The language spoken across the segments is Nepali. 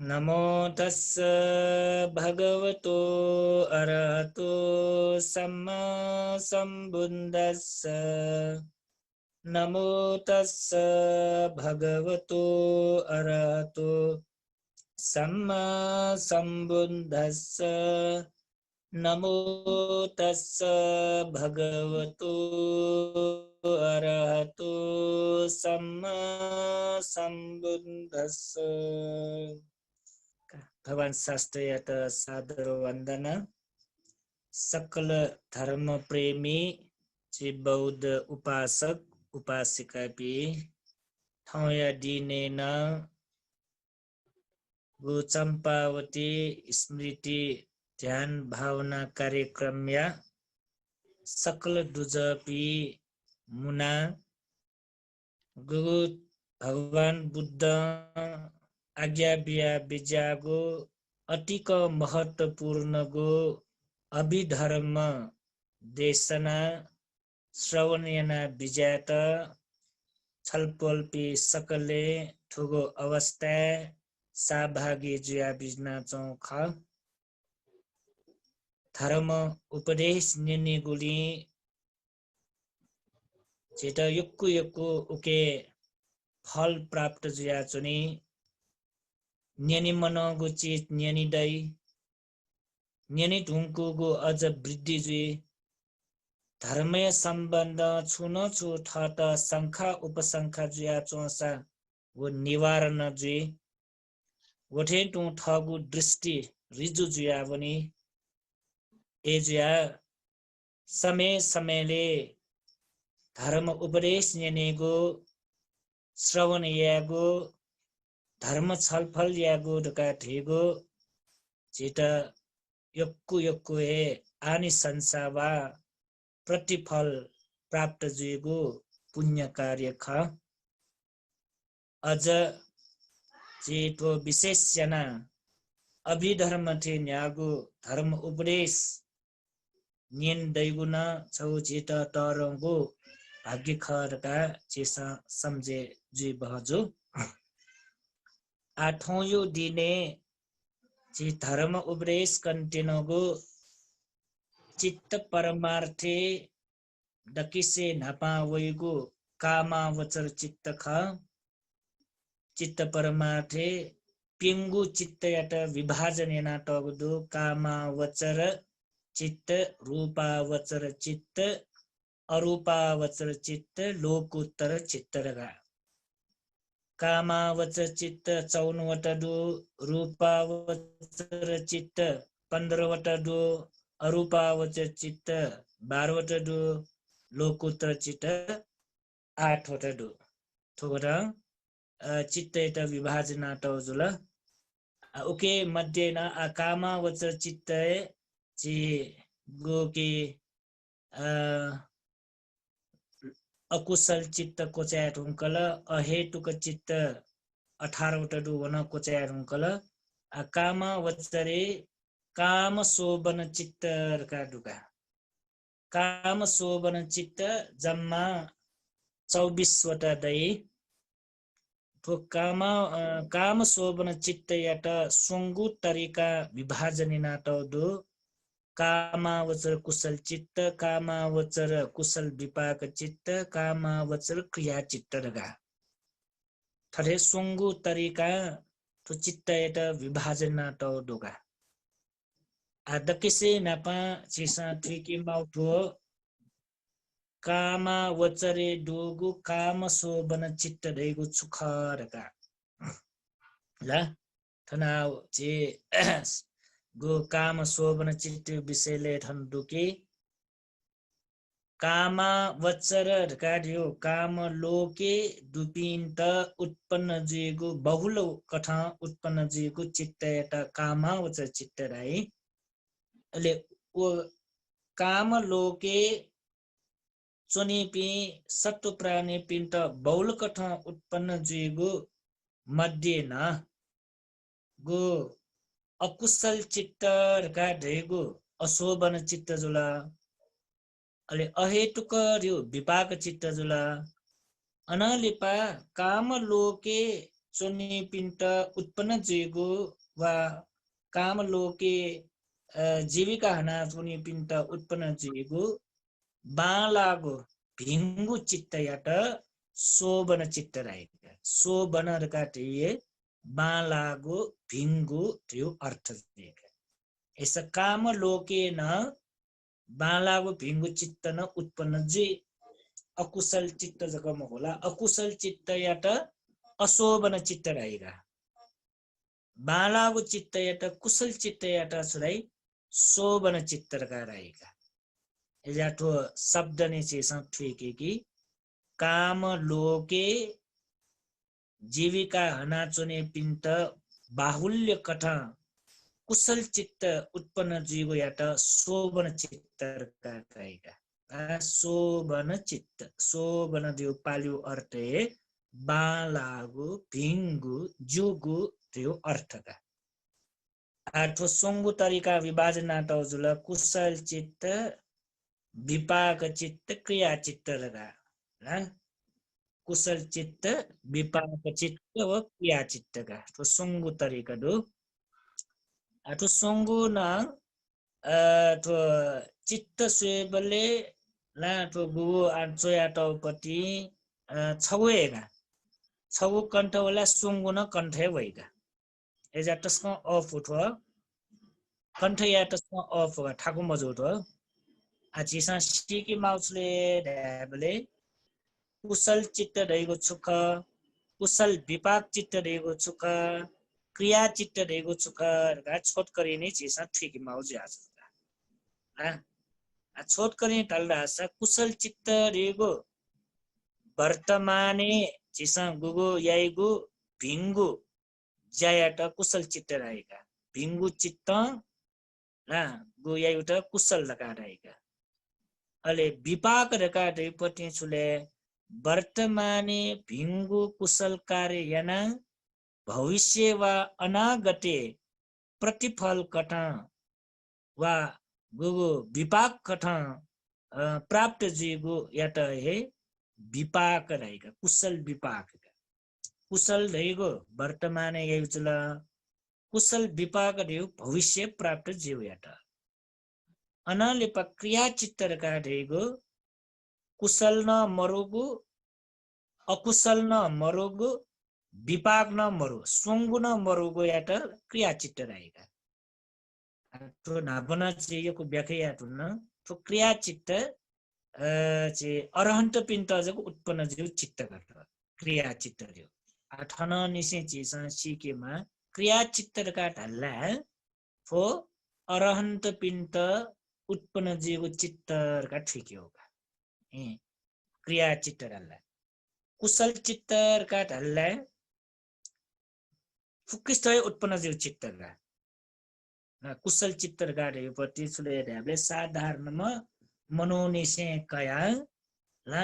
नमो तस्स भगवतो अरहतो सम्मा सम्बुद्दस्स नमो तस्स भगवतो अरहतो सम्मा सम्बुद्दस्स नमो तस्स भगवतो अरहतो सम्मा सम्बुद्दस्स। भगवान शास्त्रीयत सादर वन्दना। सकल धर्म प्रेमी श्री बौद्ध उपासक उपासिका पी ठाउँ दिनेन गो चम्पावती स्मृति ध्यान भावना कार्यक्रम या सकल दुजपी मुना गो भगवान बुद्ध आज्ञा बिया बिजागो अतिक महत्वपूर्ण गो अभिधर्म देशना श्रवणयना विजात छलपल्पी सकले ठुगो अवस्था सहभागी जुया बिजना चौख धर्म उपदेश निनी गुली जेट युक्कु युक्कु उके फल प्राप्त जुया चुनी न्यानी मनगु चित न्यानी दै न्यानी ढुङ्कुगु अझ वृद्धि जुई धर्मय सम्बन्ध छुन छु ठट शङ्खा उपशङ्खा जुया चोसा वो निवारण जुई वठे टु ठगु दृष्टि रिजु जुया पनि ए जुया समय समयले धर्म उपदेश न्यानेगु श्रवण यागु धर्म छलफल यागु ढका ठेगु चित यक्कु यक्कु हे आनि संसावा प्रतिफल प्राप्त जुइगु पुण्य कार्य ख अझ जेठो विशेष जना अभिधर्म थे न्यागु धर्म उपदेश नियन दैगुन छौ जेठ तरंगु भाग्य खरका चेसा सम्झे जुइ बहजु आठौं यो दिने जे धर्म उपदेश कन्टिनोगु चित्त परमार्थे दकिसे नपा वैगु कामा वचर चित्त ख चित्त परमार्थे पिंगु चित्त यट विभाजन यना टगदु कामा वचर चित्त रूपा वचर चित्त अरूपा वचर चित्त लोकोत्तर चित्त रगा कामा वचर चित्त 54 वटा दु रूपा वचर चित्त 15 वटा दु अरूपा वचर चित्त 12 वटा दु लोकोत्तर चित्त 8 वटा दु थोरा चित्त एटा विभाजना टजुल ओके मध्य न कामा वचर चित्त ची गो के अकुशल चित्त कोचाय ढुङ्कल अहेतुक चित्त 18 वटा दु वन कोचाय ढुङ्कल कामा वचरे काम शोभन चित्त का दुका काम शोभन चित्त जम्मा 24 वटा दै तो काम शोभन चित्त याट सुंगु तरीका विभाजनिना दो कामावचर कुशल चित्त कामावचर कुशल विपाक चित्त कामावचर क्रिया चित्त रगा थरे सुंगु तरीका तो चित्त याट विभाजना दोगा आदकिसे नापा चिसा ठिकी माउठो कामा वचरे डोगु काम शोभन चित्त दैगु सुखरका ल थना जे गो काम शोभन चित्त विषयले ठन दुके कामा वचर ढकाडियो काम लोके दुपिन्त उत्पन्न जिगु बहुल कथा उत्पन्न जिगु चित्त एटा कामा वचर चित्त राई अले ओ काम लोके चोनिपी सत्व प्राणी पिन्त बहुल कथा उत्पन्न जिगु मध्य न गो अकुशल चित्त का ढेगु अशोभन चित्त जुला अले अहेतुक रियो विपाक चित्त जुला अनलिपा काम लोके चुनिपिण्ट उत्पन्न जेगो वा काम लोके जीविका हना चुनिपिण्ट उत्पन्न जेगो बालागो भिंगु चित्त याट शोभन चित्त रहेगा शोभन रकाटिए बालागो भिंगु त्यो अर्थ दिएका ऐसा काम लोके न बालागो भिंगु चित्त न उत्पन्न जे अकुशल चित्त जगमा होला अकुशल चित्त याट अशोभन चित्त रहेगा बालागो चित्त याट कुशल चित्त याट छुराई शोभन चित्त रहेगा एजाठो शब्द ने चेसँग ठुके कि काम लोके जीविका हनाचोने पिन्त बाहुल्य कथा कुशल चित्त उत्पन्न जीवो याट शोभन चित्त रहेगा शोभन चित्त शोभन दियो पाल्यो अर्थ है बालागु भिंगु जुगु त्यो अर्थका आठो सोंगु तरिका विभाजन नाटौजुल कुशल चित्त विपाक चित्त क्रिया चित्त लगा कुशल चित्त विपाक चित्त व क्रिया चित्त का तो सोंगु तरिका दो आठो सोंगु न तो चित्त स्वेबले ला तो गुगु आचोया टौपति छवेगा छगु कंठ वाला सोंगु न कंठे वैगा एजा तस्मा अफ उठो कंठ या तस्मा अफ ठाकु मजोट आचिसा सिकी माउसले ढाबले कुशल चित्त रहेको छुख कुशल विपाक चित्त रहेको छुख क्रिया चित्त रहेको छुख छोट गरिने चिसा ठिक माउज आज छोट गरिने टल्दा कुशल चित्त रहेको वर्तमाने चिसा गुगु याइगु भिंगु जायाट कुशल चित्त रहेका भिंगु चित्त गु याइउट कुशल लगा रहेका अले विपाक रका पति छुले वर्तमाने भिंगु कुशल कार्य याना भविष्य वा अनागते प्रतिफल कथा वा गुगु विपाक कथा प्राप्त जीगु यात है विपाक रहेगा कुशल विपाक कुशल रहेको वर्तमाने यही कुशल विपाक रहेको भविष्य प्राप्त जीव यात अनाले क्रिया चित्त रका रहेको कुशल न मरोगु अकुशल न मरोगु विपाक न मरो सोंगु न मरोगु यात क्रिया चित्त रहेगा तो नाभना चाहिए को व्याख्या तुन तो क्रिया चित्त चे अरहंत पिंत जको उत्पन्न जो चित्त गर्छ क्रिया चित्त जो आठन निसे चीज सिकेमा क्रिया चित्त का ढल्ला फो अरहंत पिंत उत्पन्न जीव चित्त का ठीक होगा क्रिया चित्त ढल्ला कुशल चित्त का ढल्ला फुकिस्त उत्पन्न जीव चित्त का कुशल चित्त का रेपति सुले ढाबले साधारणमा मनोनिसे कया ला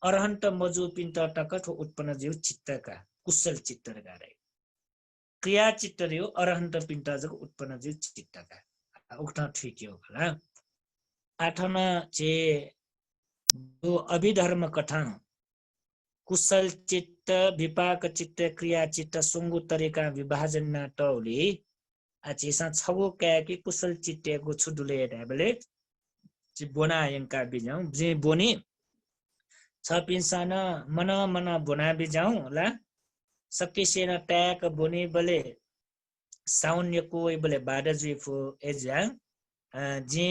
अरहंत मजु पिंत टकठ उत्पन्न जीव चित्त का कुशल चित्त का रे क्रिया चित्त रे अरहंत पिंत जको उत्पन्न जीव चित्त का उक्ता ठीक हो होला आठमा चे दो अभिधर्म कथा कुशल चित्त विपाक चित्त क्रिया चित्त सुंगु तरिका विभाजन न टौली आचिसा छगु क्या कि कुशल चित्तको छुडुले ढाबले ची बोना यंका बिजाउ जे बोनी छ पिन्सान मन मन बोना बिजाउ ला सकिसेन ट्याक बोनी बले साउन्य को बले बाडजुफो एजा जे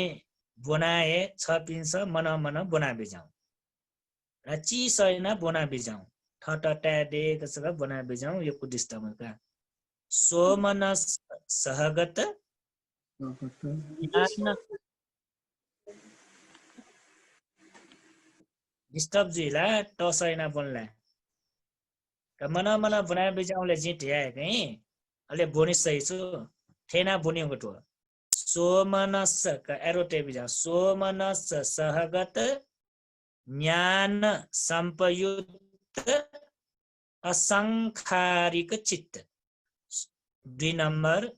बोनाए छ पिन्स मन मन बोना बिजाउ र ची सैना बोना बिजाउ ठट ट्याडे कसका बोना बिजाउ यो कुदिस्तमका सोमन सहगत डिस्टर्ब जिला टसैना बोनला मना मना बना बिजाउले जित है कहीं अले बोनी सही छु थेना बोनी गटो सोमनस का एरोटे बिजा सोमनस सहगत ज्ञान संपयुक्त असंखारिक चित्त 2 नंबर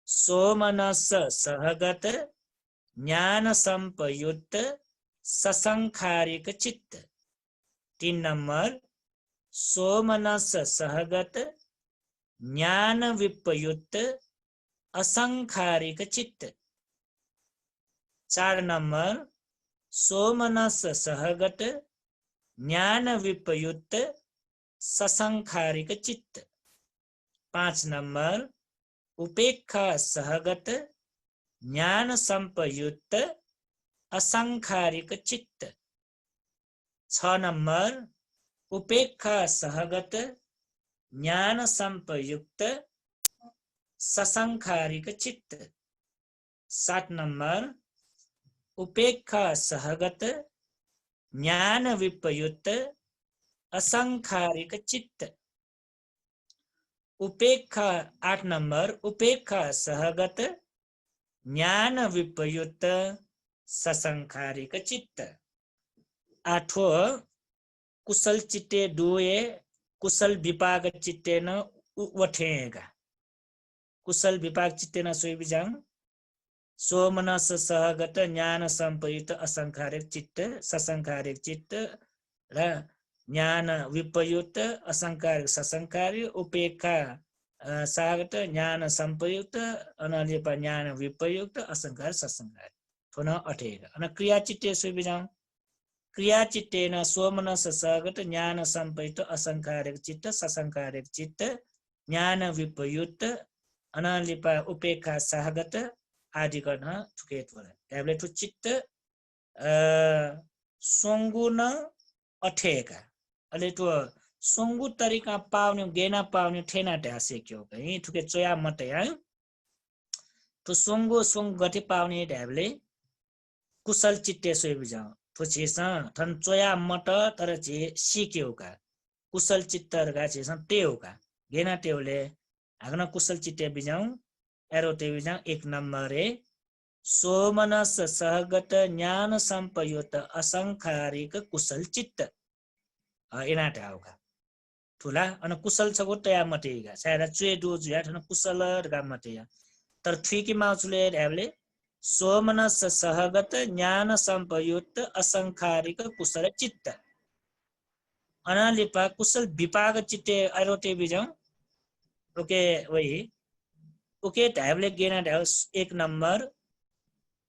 सोमनस सहगत ज्ञान संपयुक्त ससंखारिक चित्त 3 नंबर सोमनस सहगत ज्ञान विपयुक्त असंखारिक चित्त। 4 नंबर सोमनस सहगत ज्ञान विपयुक्त ससंखारिक चित्त। 5 नंबर उपेक्षा सहगत ज्ञान संपयुक्त असंखारिक चित्त। 6 नंबर उपेक्षा सहगत ज्ञान संपयुक्त ससंखारिक चित्त। 7 नंबर उपेक्षा सहगत ज्ञान विपयुक्त असंखारिक चित्त। उपेक्षा 8 नंबर उपेक्षा सहगत ज्ञान विपयुक्त ससंखारिक चित्त। 8वां कुशल चित्ते डोये कुशल विपाक चित्तेन वठेगा। कुशल विपाक चित्तेन सोइबिजाङ सोमनस सहगत ज्ञान संपयुक्त असंखारिक चित्त ससंखारिक चित्त र ज्ञान विपयुक्त असंखारिक ससंखारिक उपेक्षा सहगत ज्ञान संपयुक्त अनलिप ज्ञान विपयुक्त असंखारिक ससंखारिक थोना अठेगा। अन क्रिया चित्ते सोइबिजाङ क्रिया चित्तेन सोमनस सहगत ज्ञान संपयुक्त असंखारिक चित्त ससंखारिक चित्त ज्ञान विपयुक्त अनलिपा उपेक्षा सहगत आदि गर्न थुकेत वला ट्याब्लेट चित्त सोंगु न अठेका अले तो सोंगु तरीका पाउने गेना पाउने ठेना ट्यासे क्यो कहीं थुके चोया मटे है तो सोंगु सोंग गति पाउने ट्याब्ले कुशल चित्ते सोइ बिजाउ तो छेसा थन चोया मट तर चे सिक्यो का कुशल चित्तर का छेसा टेउ का गेना टेउले आगना कुशल चित्ते बिजाउ एरो टे बिजाउ 1 नंबर है सोमनस सहगत ज्ञान संपयुक्त असंखारिक कुशल चित्त एनाटे आउका ठुला अन कुशल छगो तया मटेगा सायरा चुए दो जुया ठन कुशल गा मटेया तर थुकी माउचुले ढ्याबले सोमनस सहगत ज्ञान संपयुक्त असंखारिक कुशल चित्त अनालिपा कुशल विपाक चित्ते एरोटे बिजाउ ओके वही ओके ढ्याबले गेना ढ्याब 1 नंबर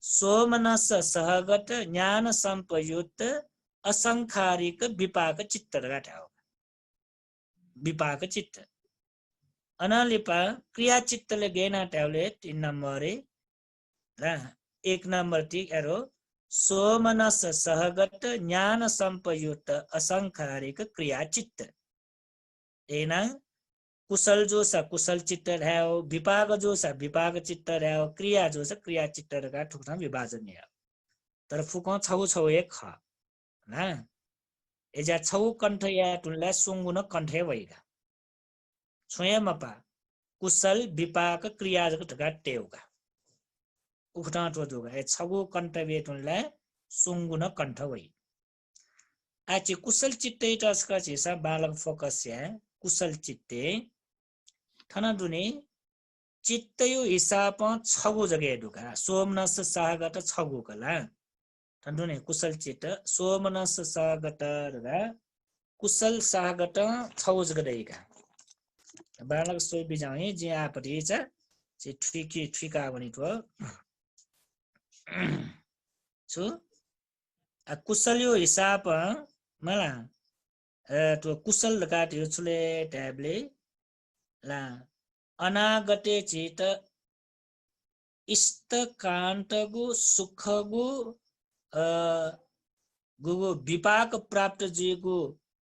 सोमनस सहगत ज्ञान संपयुक्त असंखारिक विपाक चित्त गाठाओ विपाक चित्त अनालिपा क्रिया चित्तले गेना ट्याब्ले 3 नंबर र 1 number T arrow Somanas Sehgal ज्ञान संपयुक्त असंखारिक क्रिया चित्त एना कुशल जो सा कुशल चित्त है विपाक जो सा विपाक चित्त है क्रिया जो सा क्रिया चित्त का ठुकना विभाजन है तर फुको छौ छौ एक ख ना एजा छौ कण्ठ या टुनला सुंगुन कण्ठे वइगा छोया मपा कुशल विपाक क्रिया जगत का टेउगा उखटा तो जोगा ए छगु कण्ठ वेटुनला सुंगुन कण्ठ वइ आछि कुशल चित्ते टस्का छिसा बालक फोकस या कुशल चित्ते थना दुने चित्तयो हिसाब छगु जगे दुका सोमनस सहगत छगु कला थन्दुने कुशल चित्त सोमनस सहगत र कुशल सहगत छगु जगदैका बालक सोइ बिजाउ जे आपरि छ जे ठिकी ठिका भनि तो छु आ कुशल यो हिसाब मला तो कुशल लगाट्यो छुले ट्याब्ले ला अनागते चित इष्ट कान्तगु सुखगु गुगु विपाक प्राप्त जिगु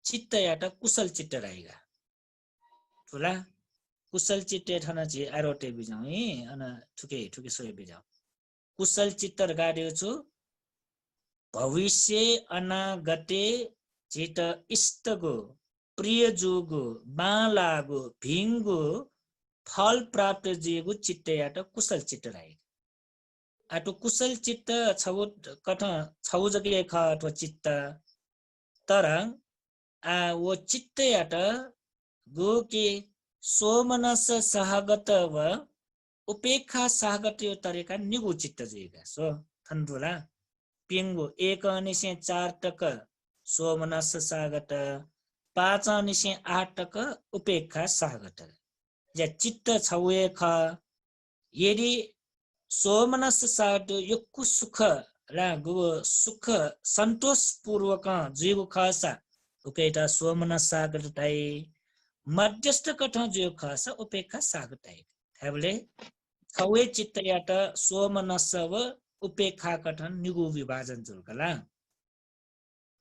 चित्त यात कुशल चित्त रहेगा ठुला कुशल चित्ते ठन जे आरोटे बिजाउ अन ठुके ठुके सोय बिजाउ कुशल चित्त गाड्यो छु भविष्य अनागते चित इष्टगु प्रिय जुगु बालागु भिंगु फल प्राप्त जिगु चित्त यात कुशल चित्त रहेगा आटो कुशल चित्त छगु कठ छगु जगे ख अथवा चित्त तर आ वो चित्त यात गो के सोमनस सहगत व उपेक्षा सहगत यो तरीका निगु चित्त जेगा सो थन्दुला पिंगु 1 निसे 4 तक सोमनस सहगत 5 निसे 8 तक उपेक्षा सहगत या चित्त छवे ख यदि सोमनस सागट यो कु सुख ला गु सुख संतोष पूर्वक जीव खासा उकेटा सोमनस सागट ताई मध्यस्थ कठ जो खासा उपेक्षा सागट ताई हैबले छवे चित्त यात सोमनस व उपेक्षा कठन निगु विभाजन जुलकला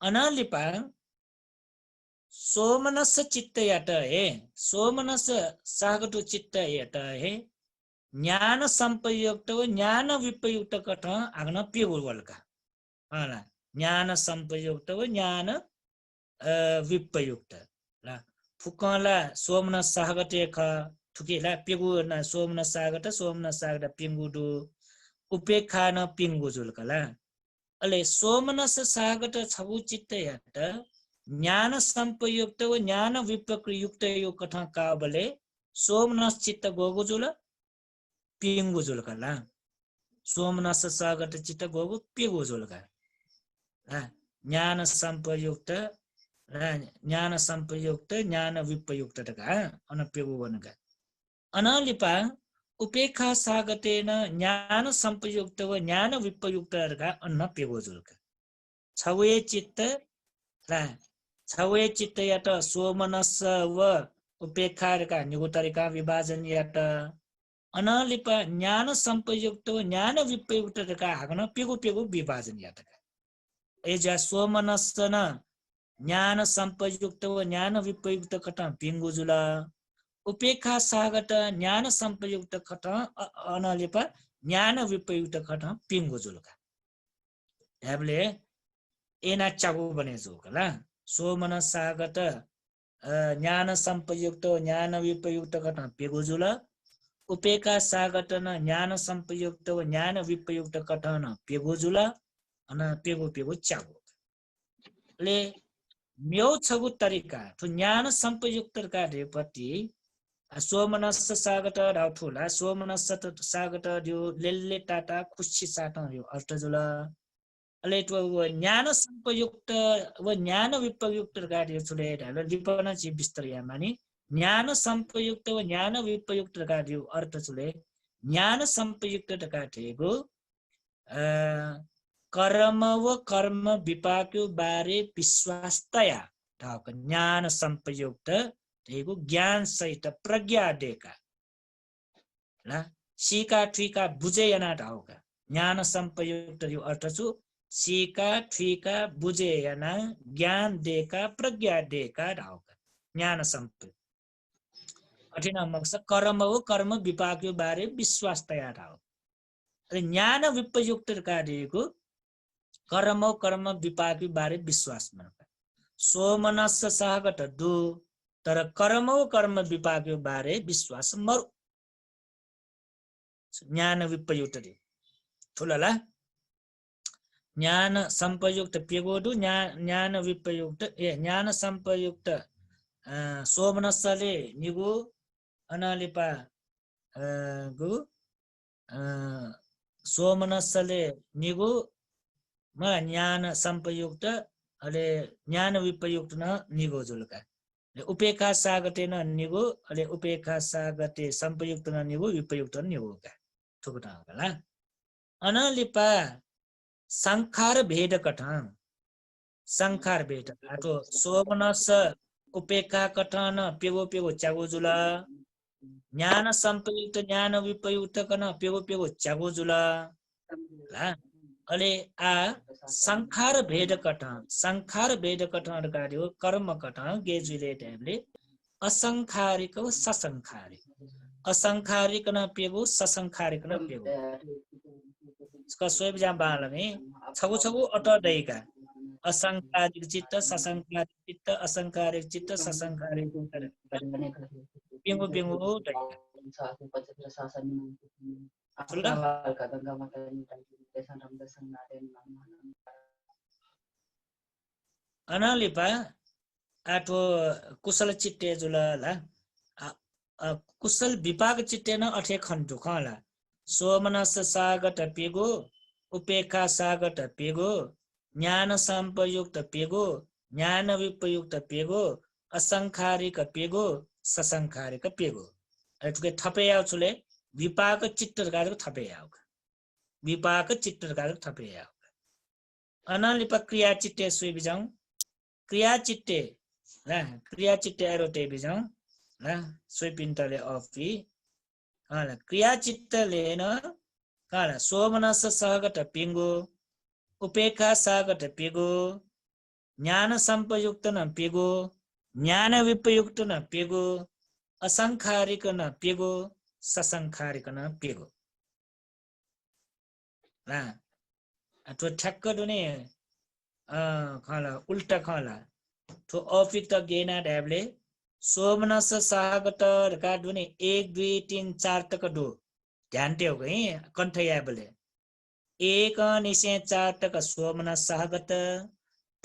अनालिपा सोमनस चित्त यात है सोमनस सागट चित्त यात है ज्ञान संपयुक्त व ज्ञान विपयुक्त कठ आग्न पिगुलका हाला ज्ञान संपयुक्त व ज्ञान विपयुक्त ला फुकला सोमनस सागट ख ठुकेला पिगु न सोमनस सागट पिंगुदु उपेक्षा न पिंगु जुलकला अले सोमनस सागट छबु चित्त यात ज्ञान संपयुक्त व ज्ञान विपयुक्त यो कथा काबले सोमनस चित्त गोगुजुल पिंगुजुलकला सोमनस सागट चित्त गोगु पिगुजुलका ज्ञान संपयुक्त ज्ञान विपयुक्त तका अन पिगु वनका अनलिपा उपेक्षा सागतेन ज्ञान संपयुक्त व ज्ञान विपयुक्त तका अन्न पिगुजुलका छवे चित्त यात सोमनस व उपेक्षा का निगुतरिका विभाजन यात अनलिपा ज्ञान संपयुक्त व ज्ञान विपयुक्त का हागन पिगु विभाजन यात एजा सोमनस न ज्ञान संपयुक्त व ज्ञान विपयुक्त कट पिंगुजुला उपेक्षा सागट ज्ञान संपयुक्त कट अनलिपा ज्ञान विपयुक्त कट पिंगुजुलका हैबले एना चागु बने जोकला सोमनस सागट ज्ञान संपयुक्त ज्ञान विपयुक्त कट पिगुजुला उपेक्षा सागट न ज्ञान संपयुक्त व ज्ञान विपयुक्त कथन पेगुजुला अन पेगु चागु ले म्यौ छगु तरिका तो ज्ञान संपयुक्त का रेपति सोमनस सागट राउठुला सोमनस सागट दियो लेल्ले टाटा खुशी साटा यो अर्थजुला अले तो ज्ञान संपयुक्त व ज्ञान विपयुक्त का दियो छुले ढालो लिपना छि विस्तरिया मानी ज्ञान संपयुक्त व ज्ञान विपयुक्त का दियो अर्थ छुले ज्ञान संपयुक्त का ठेगो कर्म व कर्म विपाक्यो बारे विश्वासतया ढाक ज्ञान संपयुक्त ठेगो ज्ञान सहित प्रज्ञा देका ला सीका ठुका बुझेयना ढाउका ज्ञान संपयुक्त यो अर्थ छु सीका ठुका बुझेयना ज्ञान देका प्रज्ञा देका ढाउका ज्ञान संपयुक्त कठिन मक्स कर्म हो कर्म विपाक्यो बारे विश्वास तयार हो ज्ञान विपयुक्त कार्यको कर्म हो कर्म विपाक्यो बारे विश्वास मनका सोमनस सागट दु तर कर्म हो कर्म विपाक्यो बारे विश्वास मरु ज्ञान विपयुक्त दे ठुलला ज्ञान संपयुक्त पेगोदु ज्ञान विपयुक्त ज्ञान संपयुक्त सोमनसले निगु अनालिपा गु सोमनसले निगु म ज्ञान संपयुक्त अले ज्ञान विपयुक्त न निगु जुलका उपेक्षा सागते न निगु अले उपेक्षा सागते संपयुक्त न निगु विपयुक्त न निगुका ठुकुटा होला अनालिपा संखार भेद कथन संखार भेद आतो सोमनस उपेक्षा कथन पेगो चागुजुला ज्ञान संपयुक्त ज्ञान विपयुक्त कन पेगो चागुजुला अले आ संखार भेद कथन कार्य कर्म कथन गेजुले टाइमले असंखारिक व ससंखारिक असंखारिक न पेगो ससंखारिक न पेगो इसका सोब जा बालमे छगु अट दैका असंखारिक चित्त ससंखारिक चित्त असंखारिक चित्त ससंखारिक पिंगु अनालिपा आठो कुशल चित्ते जुला कुशल विपाक चित्ते न अठे खण्डु खला सोमनस सागट पेगो उपेक्षा सागट पेगो ज्ञान संपयुक्त पेगो ज्ञान विपयुक्त पेगो असंखारिक पेगो ससंखारिक पेगो ठुके थपे आउ छुले विपाक चित्त गाजको थपे आउ विपाक चित्त गाजको थपे आउ अनलिप क्रिया चित्ते सुई बिजाउ क्रिया चित्ते ला क्रिया चित्ते एरोटे बिजाउ ला सुई पिन्टले अफी हाला क्रिया चित्तले न काला सोमनस सहगत पिंगो उपेक्षा सागत पिगो ज्ञान संपयुक्त न पिगो ज्ञान विपयुक्त न पिगो असंखारिक न पिगो ससंखारिक न पिगो ला तो ठक्क दुने खाला उल्टा खाला तो अफिक गेना ढ्याबले सोमनस सागत का दुने 1 2 3 4 तक दो ध्यान दियो गई कंठ याबले 1 निसे 4 तक सोमनस सागत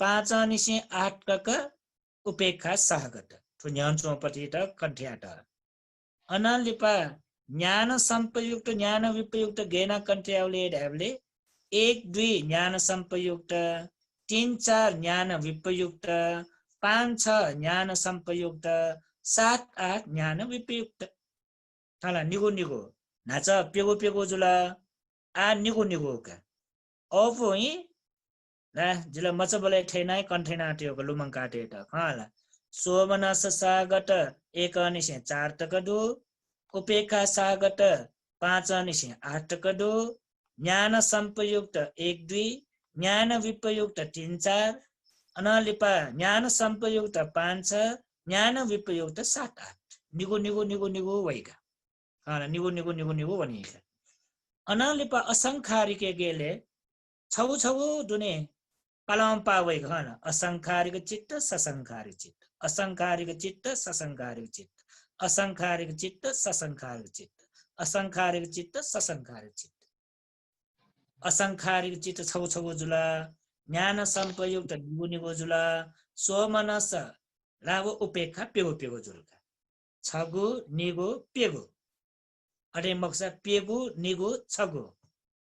5 निसे 8 तक उपेक्षा सागत तो ज्ञान चौपटी त कंठ्याट अनलिपा ज्ञान संपयुक्त ज्ञान विपयुक्त गेना कंठ्यावले ढ्याबले 1 2 ज्ञान संपयुक्त 3 4 ज्ञान विपयुक्त 5 6 ज्ञान संपयुक्त 7 8 ज्ञान विपयुक्त थाला निगो निगो नाच पेगो पेगो जुला आ निगो निगो का अफो हि ना जुला मचबले ठेनाय कन्ठेना त्यो लुमङ काटे त खाला सोमनस सागत 1 निसे 4 तक दो उपेक्षा सागत 5 निसे 8 तक दो ज्ञान संपयुक्त 1 2 ज्ञान विपयुक्त 3 4 अनलिपा ज्ञान संपयुक्त 5 6 ज्ञान विपयुक्त 7 8 निगो निगो निगो निगो वैका हाला निगो निगो निगो निगो वनिका अनलिपा असंखारिके गेले छौ छौ दुने कलम पावे घन असंखारिक चित्त ससंखारिक चित्त असंखारिक चित्त ससंखारिक चित्त असंखारिक चित्त ससंखारिक चित्त असंखारिक चित्त ससंखारिक चित्त असंखारिक चित्त छौ छौ जुला ज्ञान संपयुक्त निगो निगो जुला सोमनस लाभो उपेक्षा पेगो पेगो जुलका छगो निगो पेगो अरे मक्सा पेगो निगो छगो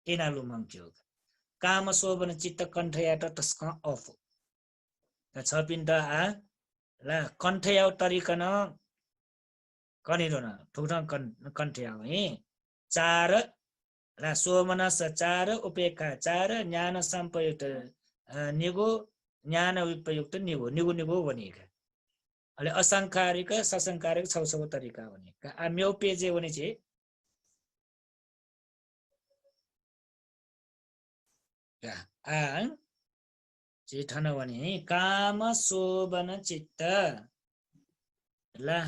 एनालु मंक्यो काम शोभन चित्त कण्ठयाट टस्क अफ छ पिन्ट आ ला कण्ठयाउ तरिकन कनिरो न ठुक्ठं कण्ठयाउ है 4 ला सोमनस 4 उपेक्षा 4 ज्ञान संपयुक्त निगो ज्ञान विपयुक्त निगो निगो निगो वनिका अले असंखारिक ससंखारिक छौ छौ तरिका वनिका आ म्यौ पेजे वनि छे आ चेठन वनि काम शोभन चित्त ला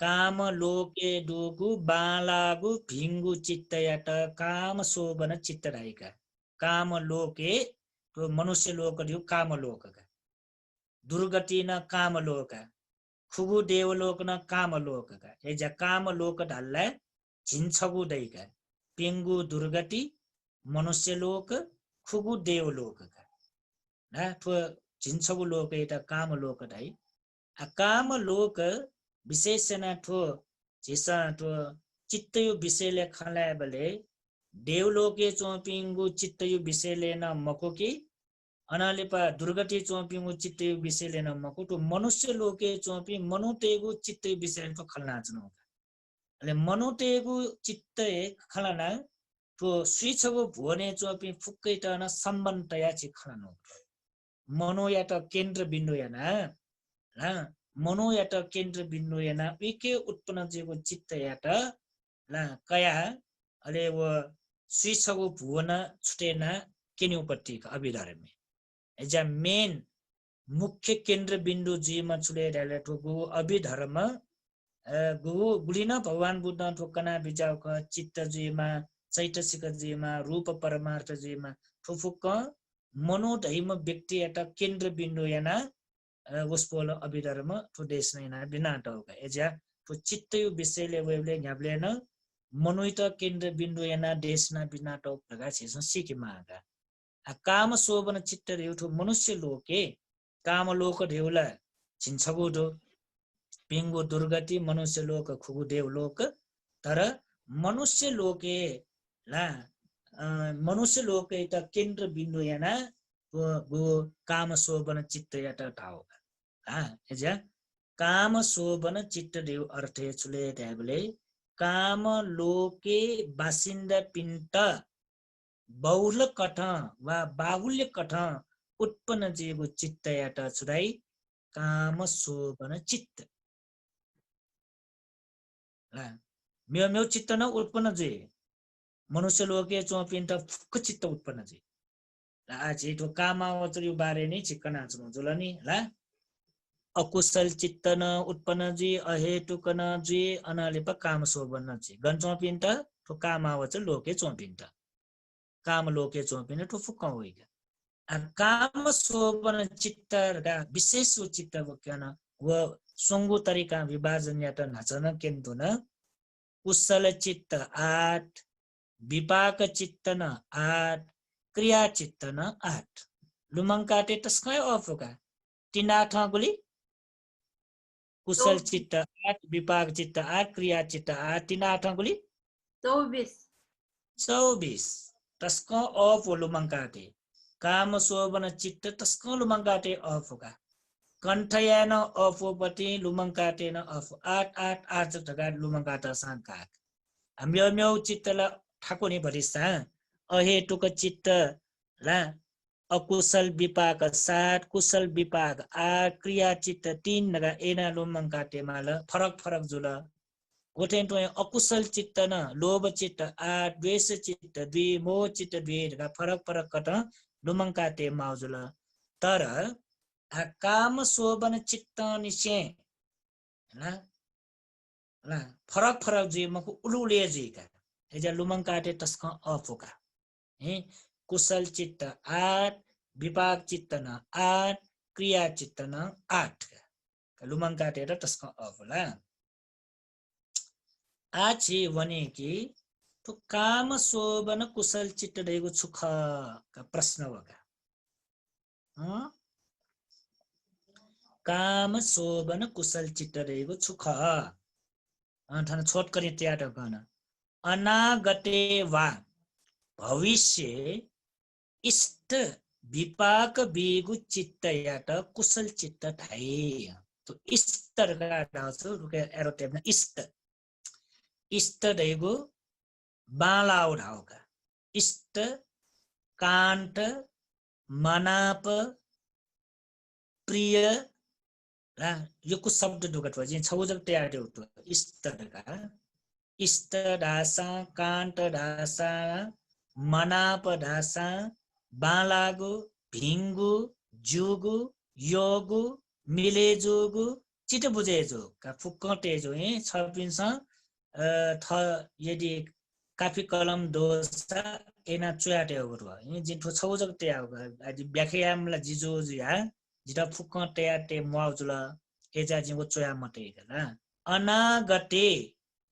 काम लोके डोगु बालागु भिंगु चित्तयट काम शोभन चित्त राइका काम लोके तो मनुष्य लोक दिउ काम लोक का दुर्गति न काम लोक खुगु देवलोक न काम लोक का एजा काम लोक ढल्ला झिन्छगु दैका पिंगु दुर्गति मनुष्य लोक खुगु देवलोक का ना तो झिन्छगु लोक एटा काम लोक ढाइ आ काम लोक विशेषण ठो झिसा ठो चित्तयु विषयले खलाय बले देवलोके चोपिंगु चित्तयु विषयले न मकोकी अनालिपा दुर्गति चोपिंगु चित्तयु विषयले न मको तो मनुष्य लोके चोपि मनुतेगु चित्तयु विषयले तो खलना चनो अले मनुतेगु चित्तय खलना तो स्विछगु भोने चोपि फुक्कै त न सम्बन्ध या छि खलनो मनो या त केन्द्र बिन्दु या ना मनो यात केन्द्र बिन्दु याना विके उत्पन्न जेको चित्त यात ला कया अले वो स्विछगु भुवन छुटेना केन्युपट्टि अभिधर्मी एजा मेन मुख्य केन्द्र बिन्दु जीमा छुले डाले ठोगु अभिधर्म गु गुलिन भगवान बुद्ध ठोकना बिचाउ क चित्त जीमा चैतसिक जीमा रूप परमार्थ जीमा ठुफुक मनोधैम व्यक्ति यात केन्द्र बिन्दु याना उसपोल अभिधर्म ठो देश नैना बिना टौका एजा ठो चित्तयु विषयले वेले न्याब्लेन मनुइत केन्द्र बिन्दु याना देशना बिना टौ प्रगा छेस सिकि मागा आ काम शोभन चित्त रेउठो मनुष्य लोके काम लोक ढेउला छिन्छगु दो पिंगु दुर्गति मनुष्य लोक खुगु देव लोक तर मनुष्य लोके ला मनुष्य लोके त केन्द्र बिन्दु याना गु काम शोभन चित्त यात ठाउ एजा काम शोभन चित्त देव अर्थे छुले त्याबले काम लोके बासिन्दा पिण्ट बहुल कठ वा बाहुल्य कठ उत्पन्न जेगो चित्त याट छुराई काम शोभन चित्त म्यो म्यो चित्त न उत्पन्न जे मनुष्य लोके चोपिन्ट फुक्क चित्त उत्पन्न जे आज तो कामावचर यो बारे नै चिक्कना छु जुलनी ला अकुशल चित्त न उत्पन्न जी अहेतुक न जी अनालेप काम शोभन जी गन चोपिन्ट तो कामावचर लोके चोपिन्ट काम लोके चोपिन्ट तो फुक्क होइगा काम शोभन चित्त का विशेष चित्त वक्यन व संगु तरिका विभाजन यात नचन केन्तु न कुशल चित्त 8 विपाक चित्त न 8 क्रिया चित्त न 8 लुमंकाटे तस्कै अफुका 3 8 गुली कुशल चित्त 8 विपाक चित्त 8 क्रिया चित्त 8 3 8 गुली 24 तस्को अफ लुमंकाटे काम शोभन चित्त तस्को लुमंकाटे अफुका कंठयान अफोपति लुमंकाटेन अफ 8 8 8 जगा लुमंकाटा सांकाक म्यो म्यो चित्तला ठाकुनी भरिसा अहेतुक चित्त ला अकुशल विपाक 7 कुशल विपाक 8 क्रिया चित्त 3 नगा एना लुमंकाटे माल फरक फरक जुल गोटेन तो अकुशल चित्त न लोभ चित्त 8 द्वेष चित्त 2 मोह चित्त 2 नगा फरक फरक कट लुमंकाटे माउजुल तर काम शोभन चित्त निसे ला फरक फरक जी मको उलुले जी का एजा लुमंकाटे तस्क अफुका हे कुशल चित्त 8 विपाक चित्त न 8 क्रिया चित्त न 8 का लुमंकाटे र तस्क अफुला आछि वने कि तो काम शोभन कुशल चित्त रहेको छुख का प्रश्न होगा काम शोभन कुशल चित्त रहेको छुख ठान छोट करी त्याट गर्न अनागते वा भविष्य इष्ट विपाक बेगु चित्त याट कुशल चित्त थाई तो इष्ट रगा छ रुके एरो टेबना इष्ट इष्ट रहेको बाला उठाउका इष्ट कान्त मनाप प्रिय यो को शब्द दुगत भए छौ जग तयार उठ्यो इष्ट का इष्ट ढासा कान्त ढासा मनाप ढासा बालागु भिंगु जुगु योगु मिलेजोगु चिट बुझेजो का फुक्कटेजो हे छपिन्छ थ यदि काफी कलम दोसा एना चुयाटे हो हे जिठो छौ जग तयार आज व्याख्यामला जिजो जिया जिटा फुक्क तयाटे मुआउजुला एजा जिको चोया मटे गला अनागते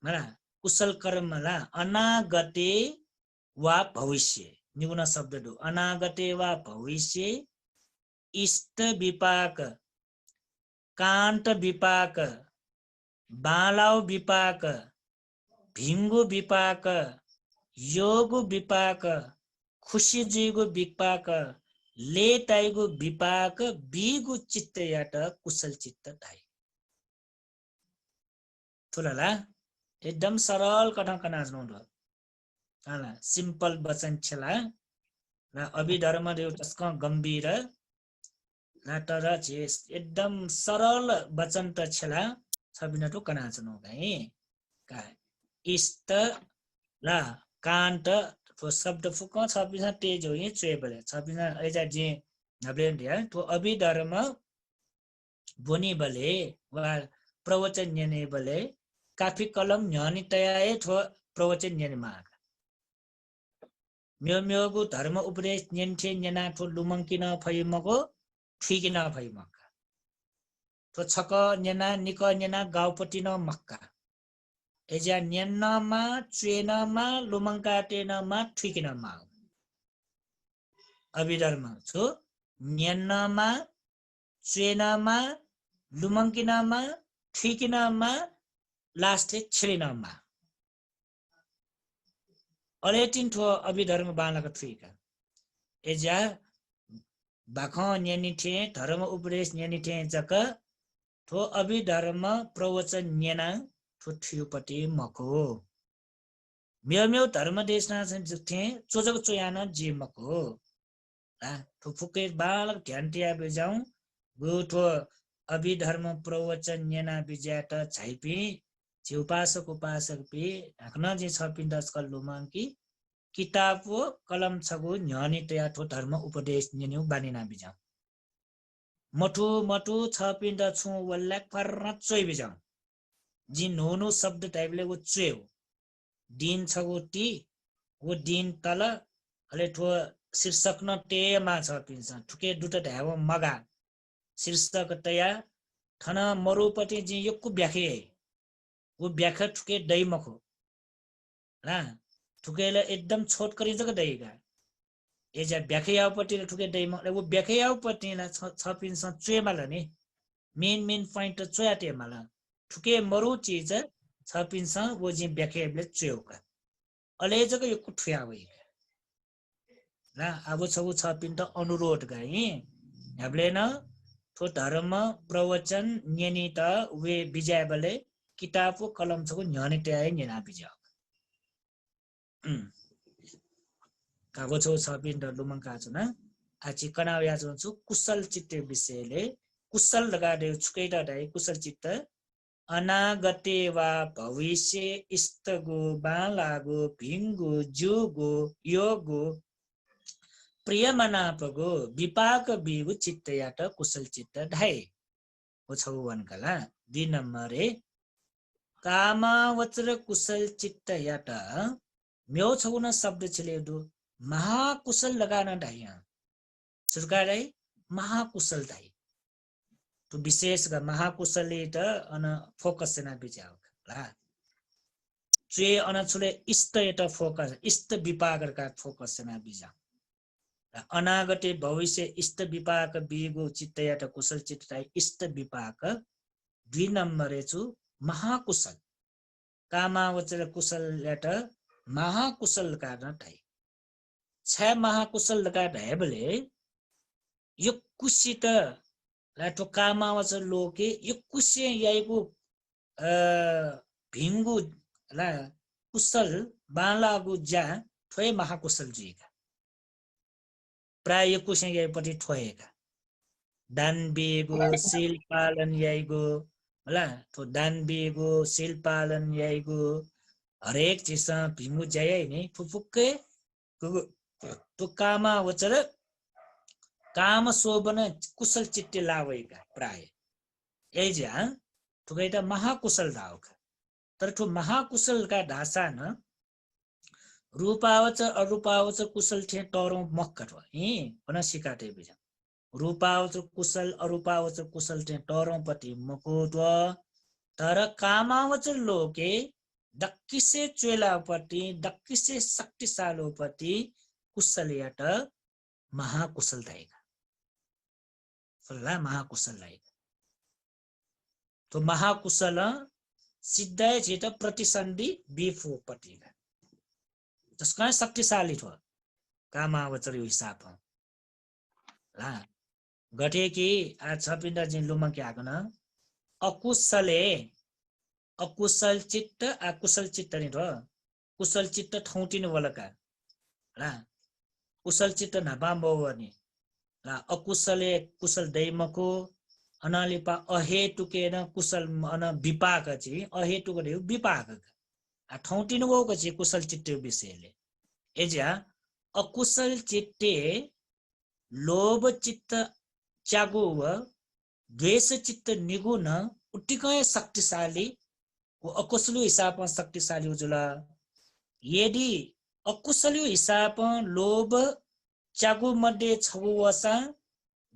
मला कुशल कर्मला अनागते वा भविष्य निगुण शब्द दो अनागते वा भविष्य इष्ट विपाक कान्त विपाक बालाउ विपाक भिंगु विपाक योग विपाक खुशी जीगु विपाक ले ताइगु विपाक बीगु चित्त याट कुशल चित्त थाई थुलाला एकदम सरल कथा कनाज्नु दो आला सिंपल वचन छला ना अभिधर्म देव तस्क गंभीर ना तर चेस एकदम सरल वचन त छला छबिना तो कनाज्नु गए का इष्ट ला कान्त तो शब्द फुक छबिना तेज हो ये चेबले छबिना एजा जे नब्लेन दिया तो अभिधर्म बोनी बले वा प्रवचन न्यने बले काफी कलम न्यानी तयाए थो प्रवचन न्यने माग म्यो म्योगु धर्म उपदेश न्यन्थे न्यना थो लुमंकिन फैमको ठिकिन फैमका तो छक न्यना निक न्यना गाउँपति न मक्का एजा न्यनमा चेनमा लुमंकाटेनमा ठिकिनमा अभिधर्म छु न्यनमा चेनमा लुमंकिनमा ठिकिनमा लास्टे छिलिनमा अलेटिन थो अभिधर्म बालक थुइका एजा बाख न्यानी थे धर्म उपदेश न्यानी थे जक थो अभिधर्म प्रवचन न्यना थो ठियोपट्टि मको म्यो म्यो धर्म देशना थे चोजक चोयान जे मको थो फुके बालक ध्यान टिया बेजाऊ गो थो अभिधर्म प्रवचन न्यना बिजाट छाइपी जे उपासक पि ढाक्न जे छ पिण्ड कल्लुमान कि किताब कलम छगु न्यानी तया थो धर्म उपदेश न्यनु बानिना बिजाऊ मठु मठु छ पिण्ड छु वल्लाक फर्र चोइ बिजाऊ जी नोनो शब्द टाइपले वो चोयो दिन छगु टी वो दिन तल अले ठो शीर्षक न टेमा छ पिन्छ ठुके दुट ढाव मगा शीर्षक तया थन मरुपटि जी यक्कु व्याखे वो व्याख्या ठुके दैमखो ला ठुकेले एकदम छोट करी जग दैगा एजा व्याख्यापट्टि ठुके दैम वो व्याख्यापट्टि ला छ पिन्छ चोयमाला नि मेन पॉइंट चोयाटे माला ठुके मरु चीज छ पिन्छ वो जी व्याख्याले चोयोका अले जग यक्कु ठुया वइ ला अब छगु छ पिण्ड अनुरोध गई हामीले न थो धर्म प्रवचन न्यनित वे बिजाबले किताबको कलम छगु न्याने ट्याय न्यना बिजा कागो छौ छ पिण्ड लुमंका छ न आछि कनाव या छु कुशल चित्त विषयले कुशल लगाडे छुकैटा दाइ कुशल चित्त अनागते वा भविष्य इस्तगो बालागो भिंगो जुगो योगो प्रियमनापगो विपाक बिगु चित्तयाट कुशल चित्त ढाई वो छौवन कला 2 नंबर कामावचर कुशल चित्तयाट म्यो छौन शब्द छिले दु महाकुशल लगाना ढाइया सुरका ढाई महाकुशल ढाई तो विशेष का महाकुशल त अन फोकस सेना बिचाउ ला चे अन छुले इष्ट एटा फोकस इष्ट विपाक का फोकस सेना बिचा अनागते भविष्य इष्ट विपाक बिगो चित्तयाट कुशल चित्त इष्ट विपाक 2 नंबर छु महाकुशल कामावचर कुशल याट महाकुशल का नटाई 6 महाकुशल का ढाबले यो कुशित लाटो कामावचर लोके यो कुशे याइको भिंगु ला कुशल बालागु जा थोय महाकुशल जीका प्राय कुशे याइपटि ठोएका दान बेगो सील पालन याइगो होला तो दान बेगो सील पालन याइगो हरेक चिज भिमु जाय नि फुफुक्के तो कामावचर काम शोभन कुशल चित्ते लावेका प्राय एजा ठुकैटा महाकुशल दाउका तर ठु महाकुशल का ढासा न रूपावच अरूपावच कुशल थे टरौ मक्कट हि भन सिकाटे बिजा रूपावच कुशल अरूपावच कुशल थे टरौ पति मकोट तर कामावच लोके दक्किसे चोलापति दक्किसे शक्तिशालोपति कुशलयाट महाकुशल दाइका फल्ला महाकुशल दाइका तो महाकुशल सिद्धय जेट प्रतिसन्धि विफोपति जसका शक्तिशाली थो कामावचर हिसाब ला गठे कि आ छ पिण्ड जिन लुमा के आगन अकुशल चित्त अकुशल चित्त नि थो कुशल चित्त ठौटिनु वलका ला कुशल चित्त नबाम्बो नि ला अकुशले कुशल दैमको अनालिपा अहेतुकेन कुशल अन विपाक छि अहेतुक दे विपाक आ ठौटिनु वको छि कुशल चित्त विषयले एजा अकुशल चित्ते लोभ चित्त चागो व द्वेष चित्त निगुण उटिकै शक्तिशाली वो अकुशल हिसाब शक्तिशाली उजुला यदि अकुशल हिसाब लोभ चागु मध्ये छगु वसा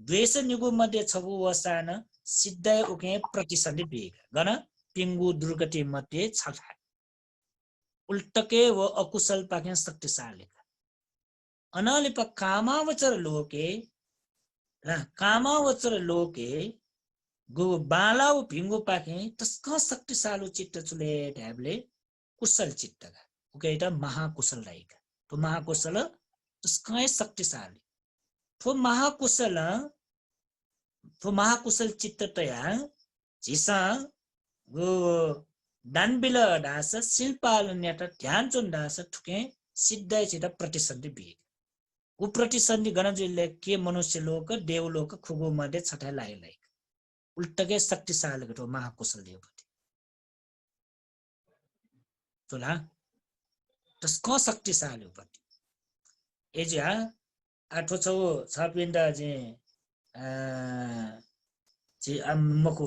द्वेष निगु मध्ये छगु वसा न सिद्धय उके प्रतिसन्धि बेग गन पिंगु दुर्गति मध्ये छ उल्टके वो अकुशल पाके शक्तिशाली अनालिप कामावचर लोके गो बालाउ भिंगु पाके तस्का शक्तिशाली चित्त चुले ढाबले कुशल चित्त का उकेटा महाकुशल लाइका तो महाकुशल तस्का शक्तिशाली तो महाकुशल चित्त तया झिसा गो दानबिल डास शिल्पाल न्याट ध्यान चुन डास ठुके सिद्धै छिटा प्रतिसन्धि बिग उ प्रतिसन्धि गणजुले के मनुष्य लोक देवलोक खुगो मध्ये छठा लाइलाई उल्टके शक्तिशाली गठो महाकुशल देवपति तुला तस्को शक्तिशाली उपति एजा आठो छौ छपिन्दा जे मको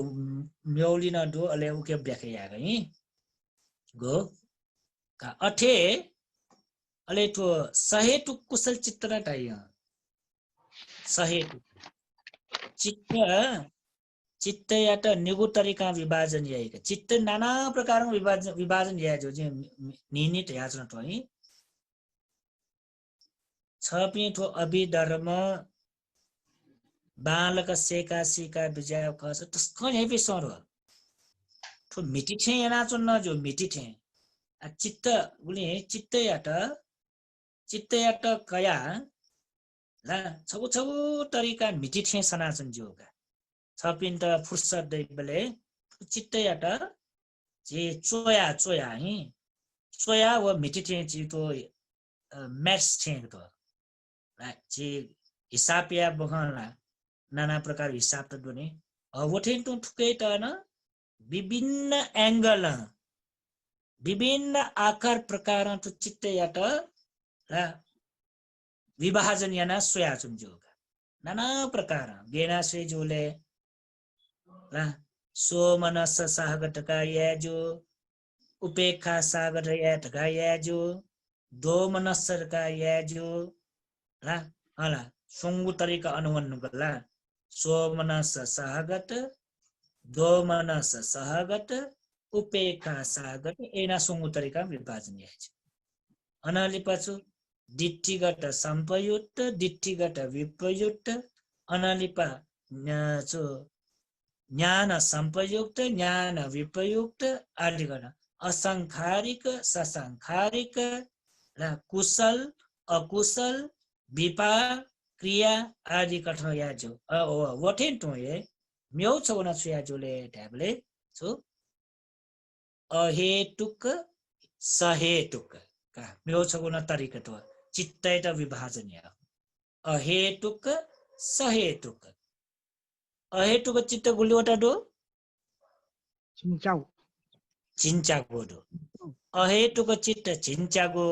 म्यौलिन दो अले उके व्याख्या गई गो का अठे अले तो सहेतु कुशल चित्त टाइय सहेतु चित्त चित्त यात निगु तरिका विभाजन याइका चित्त नाना प्रकारको विभाजन या जो निनित याचना तो है छपिठो अभिधर्म बालक सेका सिका विजय खस तस्को यही पे सर तो मिटी छे याना चुन्न जो मिटी छे चित्त उले चित्त यात कया ला छगु छगु तरिका मिटी छे सनाचन जोगा छपिन त फुर्सद दैबले चित्त यात जे चोया है चोया व मिटी छे जी तो मैथ्स छे तो जे हिसाब या बगला नाना प्रकार हिसाब त दोने वठेन तो ठुकै त न विभिन्न एंगल विभिन्न आकार प्रकार तो चित्त यात ला विभाजन याना सोया चुन्जोगा नाना प्रकार गेना से जोले ला सो मनस सागतका याजो उपेक्षा सागर यातका याजो दो मनसरका याजो ला हला सुंगु तरिका अनुवन गला सो मनस सागत दो मनस सागत उपेक्षा सागत एना सुंगु तरिका विभाजन याज अनाली पाछु दिट्ठीगत संपयुक्त दिट्ठीगत विप्रयुक्त अनालिपा चो ज्ञान संपयुक्त ज्ञान विप्रयुक्त आदि गर्न असंखारिक ससंखारिक र कुशल अकुशल विपाक क्रिया आदि कठो याजो वठेन तो ये म्यौ छौना छुयाजोले ट्याबले छु अहेतुक सहेतुक का म्यौ छौना तरिका तो चित्तैत विभाजन या अहेतुक सहेतुक अहेतुक चित्त गुलिवटा दो चिन्चागो दो अहेतुक चित्त चिन्चागो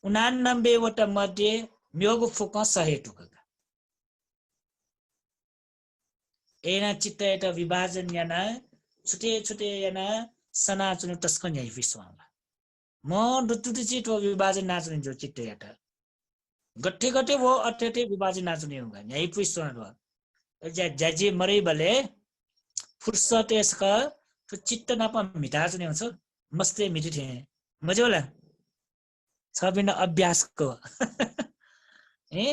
89 वटा मध्ये म्योगु फुक सहेतुक एना चित्त एटा विभाजन याना छुटे छुटे याना सनाचुनु तस्कन याइ विश्वमा म दुतुति चित्त विभाजन नाचुनु जो चित्त याटा गट्ठे गट्ठे वो अठेठे विभाजन नाचुनु होगा याइ विश्वमा जाजे मरै बले फुर्सत यसका तो चित्त नापा मिटाज नहीं हुन्छ मस्ते मिटी थे मजे होला छबिन अभ्यास को ए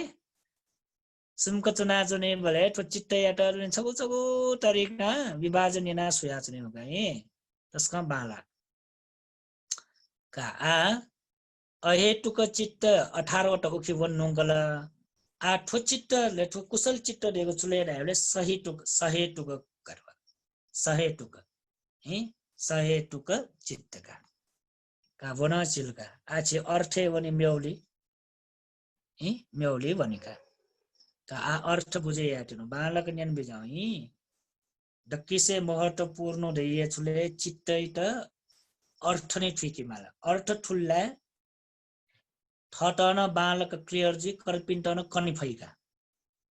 सुमको चुना जुने बले तो चित्त याटर छगु छगु तरिका विभाजन याना सुया चुने होगा ए तस्का बाला का आ अहेतुक चित्त 18 वटा उखि वन्नुगल आ ठो चित्त ले ठो कुशल चित्त देको चुले दाइले सहेतुक करवा सहेतुक है सहेतुक चित्त का वना चिलका आछि अर्थे वनि म्यौली है म्यौली वनिका का आ अर्थ बुझे याटिनु बालक ज्ञान बिजाउ हि दक्किसे महत्वपूर्ण दैए छुले चित्तैत अर्थ नै ठिकी माला अर्थ ठुल्ला थटन बालक क्लियरजी कल्पिन्तन कनिफैका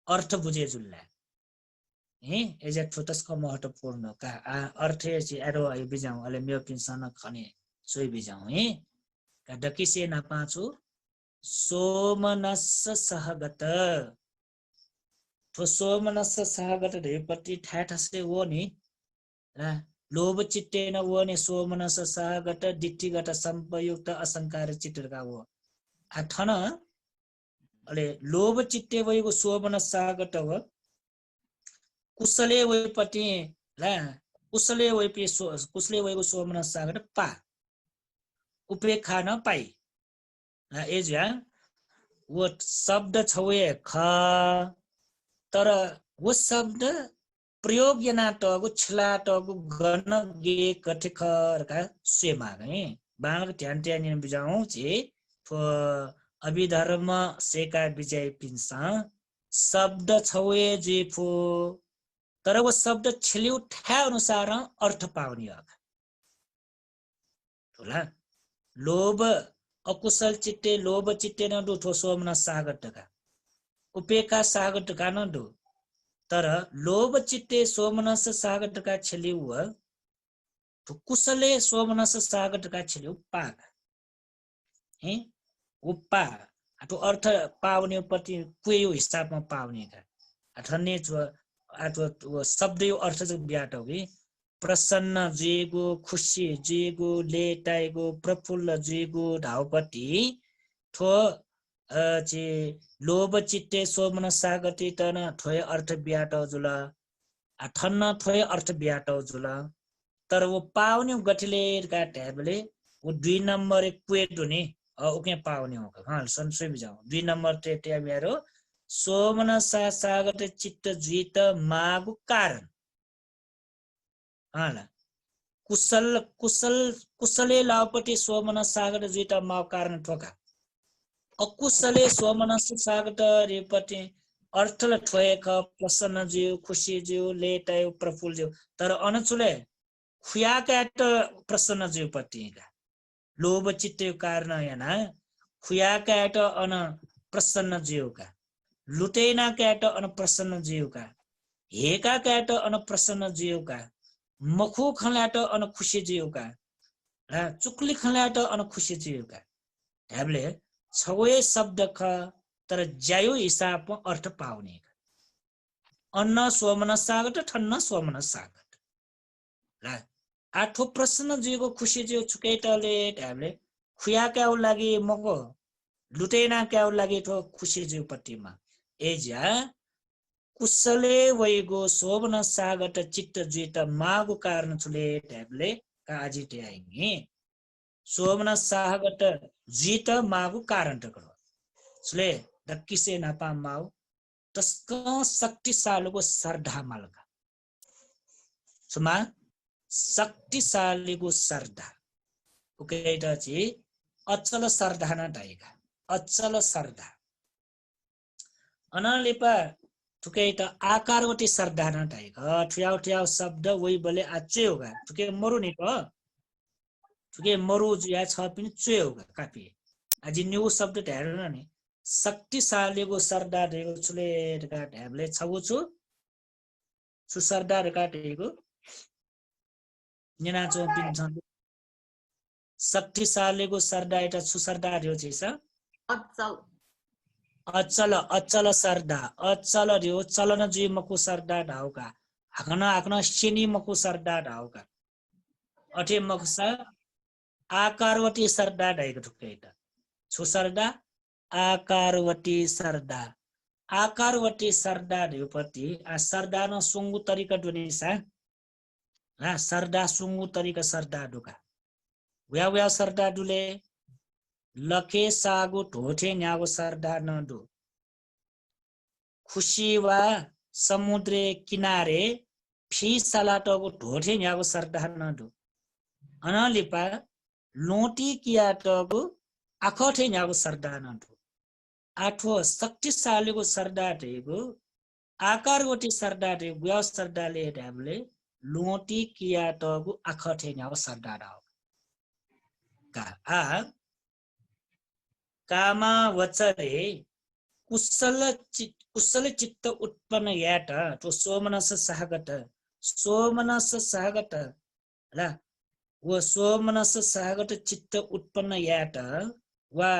अर्थ बुझे जुल्ला हे एजा छोटस्को महत्वपूर्ण का अर्थ चाहिँ एरो आइ बिजाउ अले म्यो पिन्सन खने सोइ बिजाउ हे का दकिसे न पाछु सोमनस सहगत तो सोमनस सहगत धेपति ठाठसे वो नि लोभ चित्तेन वो नि सोमनस सहगत दिट्ठिगत संपयुक्त असंकार चित्तका वो अथन अले लोभ चित्ते वइको सोमनस सहगत हो कुशले वैपति ला कुशले वैपि कुशले वैको सोमनस सागर पा उपेक्षा न पाई ला एजा वो शब्द छवे ख तर वो शब्द प्रयोग यना टगु छिला टगु गन गे कठे खरका सेमा गए बांग ध्यान ध्यान बिजाऊ जे अभिधर्म सेका विजय पिन्सा शब्द छवे जे फो तर वो शब्द छिलिउ ठ्या अनुसार अर्थ पाउने होला लोभ अकुशल चित्ते लोभ चित्ते न डुठो सोमना सागटका उपेका सागटका न डु तर लोभ चित्ते सोमनस सागटका छिलिउ तो कुशले सोमनस सागटका छिलिउ पाक है उपा तो अर्थ पाउने पति कुयो हिसाबमा पाउने का अठन्ने जो शब्द यो अर्थ जो ब्याट हो प्रसन्न जेगो खुशी जेगो लेटाइगो प्रफुल्ल जेगो ढाउपट्टि थो चे लोभ चित्ते सोमन सागति तन थोय अर्थ ब्याट जुल ठन्न थोय अर्थ ब्याट जुल तर वो पाउने गठिले का ट्याबले वो 2 नंबर एक क्वेट हुने ओके पाउने हो हाँ संशय भी जाऊँ 2 नंबर ते मेरो सोमन सागत चित्त जीत मागु कारण हाला कुशल कुशल कुशले लापटी सोमन सागत जीत मागु कारण ठोका अकुशले सोमन सागत रेपटी अर्थल ठोएक प्रसन्न जीव खुशी जीव लेटायो प्रफुल्ल जीव तर अनचुले खुया काट प्रसन्न जीव पट्टिका लोभ चित्ते कारण याना खुया काट अन प्रसन्न जीवका लुटेना काट अन प्रसन्न जीवका हेका काट अन प्रसन्न जीवका मखु खलाट अन खुशी जीवका र चुक्ली खलाट अन खुशी जीवका हामीले छवे शब्द ख तर ज्यायो हिसाबमा अर्थ पाउने अन्न सोमन सागत ठन्न सोमन सागत र आठो प्रसन्न जीवको खुशी जीव छुकेटले हामीले खुया क्याउ लागि मको लुटेना क्याउ लागि ठो खुशी जीव पट्टिमा एज्या कुशले वैगो शोभन सागत चित्त जीत मागु कारण छुले ट्याबले काजिटे आइगे शोभन सागत जीत मागु कारण टकरो छुले दक्किसे नापा माउ तस्क शक्तिशालीको श्रद्धा मालका सुमा शक्तिशालीको श्रद्धा उकेटा चाहिँ अचल श्रद्धा न डाइगा अचल श्रद्धा अनालेपा ठुके त आकारवटी श्रद्धा न डाइगा ठ्याउ ठ्याउ शब्द वही बले आचे होगा ठुके मरु नि क ठुके मरु या छ पनि चे होगा कापी आज न्यू शब्द ढेर्न नि शक्तिशालीको श्रद्धा देको छुले का ढ्याबले छबु छु श्रद्धा काटेको निना चो पिन्छ शक्तिशालीको श्रद्धा एटा छु श्रद्धा दियो छैस अचल अचल अचल श्रद्धा अचल दियो चलन जीवको श्रद्धा ढाउका हाक्न सिनी मको श्रद्धा ढाउका अठे मक्सा आकारवटी श्रद्धा ढाइको ठुक्केटा छु श्रद्धा आकारवटी श्रद्धा दियोपति आ श्रद्धा न सुंगु तरिका दुनिसा ला श्रद्धा सुंगु तरिका श्रद्धा दुका व्या व्या श्रद्धा दुले लखे सागु ढोठे न्यागो श्रद्धा न दु खुशी वा समुद्र किनारे फी सलाटको ढोठे न्यागो श्रद्धा न दु अनलिपा लोटी कियाटको आखठे न्यागो श्रद्धा न दु आठो शक्तिशालीको श्रद्धा ढेगो आकारवटी श्रद्धा ढेगो व्या श्रद्धाले ढ्याबले लोटी कियाटको आखठे न्यागो श्रद्धा ढाउ आ कामा वचरे कुशल चित्त उत्पन्न याट तो सोमनस सागत ला वो सोमनस सागत चित्त उत्पन्न याट वा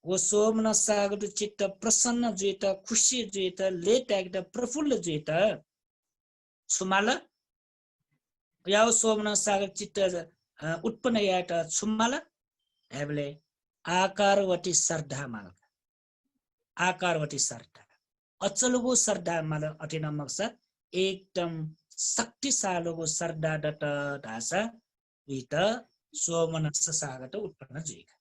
वो सोमनस सागत चित्त प्रसन्न जेत खुशी जेत लेट प्रफुल्ल जेत छुमाल या सोमनस सागत चित्त उत्पन्न याट छुमाल हेबले आकारवटी श्रद्धा मालका आकारवटी श्रद्धा अचलगो श्रद्धा माल अटिन मक्सा एकदम शक्तिशालीको श्रद्धा डट ढासा वित सोमनस सागत उत्पन्न जेका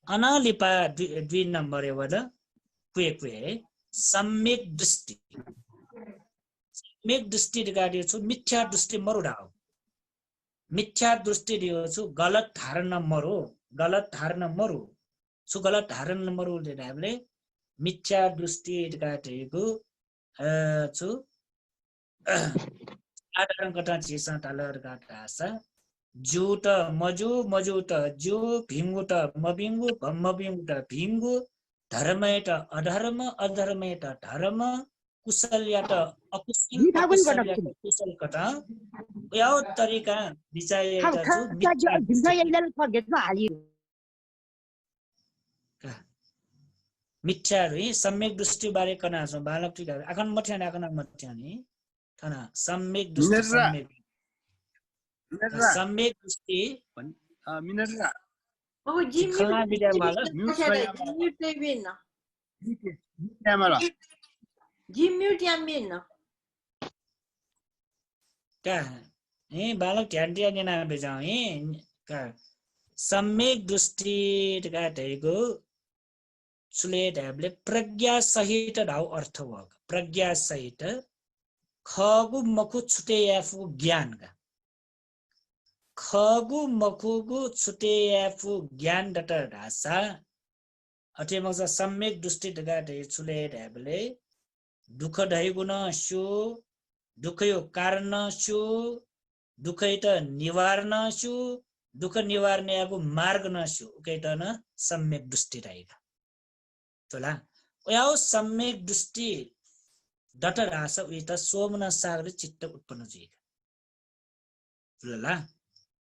अनालिपा 2 नम्बर एवद क्वे सम्यक दृष्टि गाडियो छु मिथ्या दृष्टि मरुडा हो मिथ्या दृष्टि दियो छु गलत धारणा मरु गलत धारणा मरु छु गलत धारणा मरु हामीले मिथ्या दृष्टि गाटेको छु साधारण कथा चिसा तालर गाटा जुट मजु मजुट जु भिङ्गुट मबिङ्गु मबिङ्गुट भिङ्गु धर्मयट अधर्म अधर्मयट धर्म कुशलयाट अकुशल अकुशलयाट कुशल कथा यो तरिका विचारयट जु मिथ्या रे सम्यक दृष्टि बारे कना छ बालक ठीक आकन मथ्याने आकन मथ्याने थना सम्यक दृष्टि सम्यक दृष्टि मिनरला Oh, Jimmy, खला बिदा माला Jimmy, का ए बालक ध्यान दिया ना बेजा ए का सम्यक दृष्टि गाटेको सुले ढाबले प्रज्ञा सहित ढाउ अर्थ हो प्रज्ञा सहित खगु मखु छुटे आफू ज्ञानका खगु मखुगु छुटे आफू ज्ञान डटा ढासा अठेमक्स सम्यक दृष्टि गाटे छुले ढाबले दुख ढैगुन सु दुखयो कारण सु दुखैत निवारण सु दुख निवारने आगु मार्ग न सु उकैत न सम्यक दृष्टि रहेगा तोला ओयाउ सम्यक दृष्टि डट रास उत सोमन सागर चित्त उत्पन्न जुइगा तोला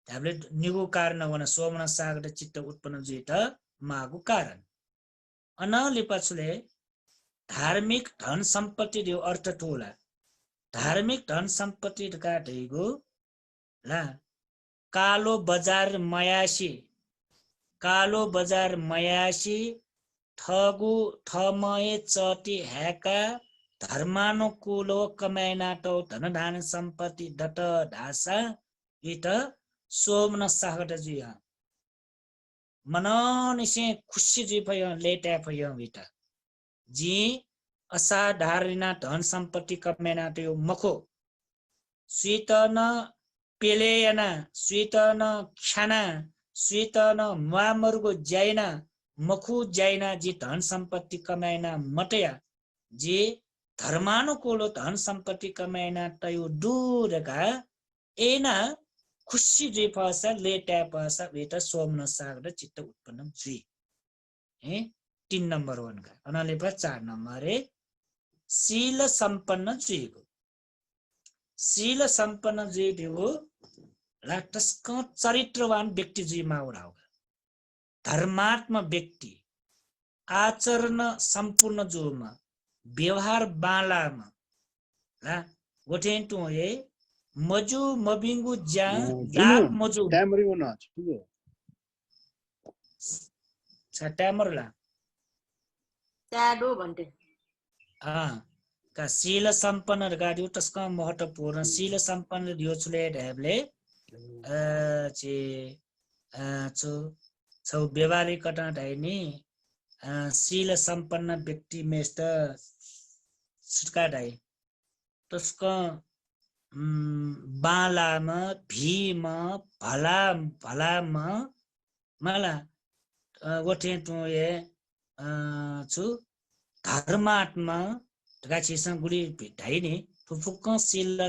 हामीले निगु कारण वन सोमन सागर चित्त उत्पन्न जुइत मागु कारण अनले पछुले धार्मिक धन सम्पत्ति दियो अर्थ टोला धार्मिक धन सम्पत्ति काटेको ला कालो बजार मयासी ठगु ठमय चटी ह्याका धर्मानुकूलो कमाइनाटो धनधान सम्पत्ति दट ढासा इत सोमन सागट जुया मननिसे खुशी जी भयो लेटा भयो वित जी असाधारण धन सम्पत्ति कमाइनाटो मखो स्वीतन पेलेयना स्वीतन खाना स्वीतन मामरगो जाइना मखु जाइना जी धन सम्पत्ति कमाइना मटया जी धर्मानुकूल धन सम्पत्ति कमाइना तयो दूरका एना खुशी जे पासा लेटा पासा वेटा सोमन सागर चित्त उत्पन्न जुई 3 नम्बर 1 का अनाले पर 4 नम्बर रे शील सम्पन्न जुइगो शील सम्पन्न जुइदियो लाटस्क चरित्रवान व्यक्ति जुइ माउडा होगा धर्मात्म व्यक्ति आचरण सम्पूर्ण जोमा व्यवहार बालामा ला गोठेन्टु ए मजु मबिङ्गु ज्या दाग मजु ट्यामरिओ न ट्यामरला Shadow भन्थे का शील सम्पन्न गाडी टस्क महत्वपूर्ण शील सम्पन्न दियो छुले ढाबले चे छौ व्यवहारिक कटा ढाइनी शील सम्पन्न व्यक्ति मेस्ट सुटका ढाइ टस्क बालामा भीमा भलामा मला गोठे टुए छु धर्मात्मा गाछीसँग गुडी ढाइने फुफुक्क शील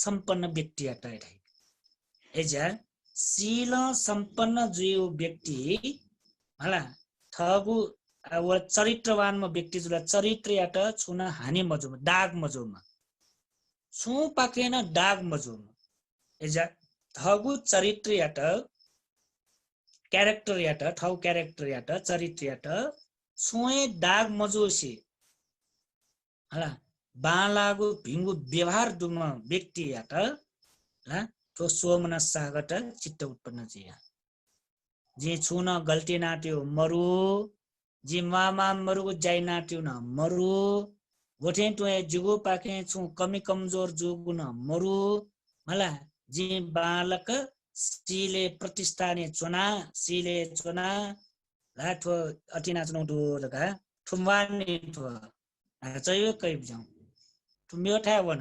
सम्पन्न व्यक्ति हटाइ एजा शील सम्पन्न जो व्यक्ति होला ठगु चरित्रवानमा व्यक्ति जुला चरित्रयाट छुना हानि मजुमा दाग मजुमा छु पाकेन दाग मजुमा एजा ठगु चरित्रयाट क्यारेक्टरयाट ठौ क्यारेक्टरयाट चरित्रयाट छुए दाग मजुसी होला बालागु भिंगु व्यवहार दुम व्यक्तियाट ला तो सोमन सागट चित्त उत्पन्न जिया जे छुन गल्ती नाट्यो मरु जी मामा मरुको जाइ नाट्यो न मरु गोठे टुए जुगु पाके छु कमी कमजोर जुगु न मरु मला जी बालक सीले प्रतिष्ठाने चुना सीले चुना लाठो अटिना चुनो दो लगा ठुम्वानी ठो चाहिए कई जाऊं तुम ठ्या वन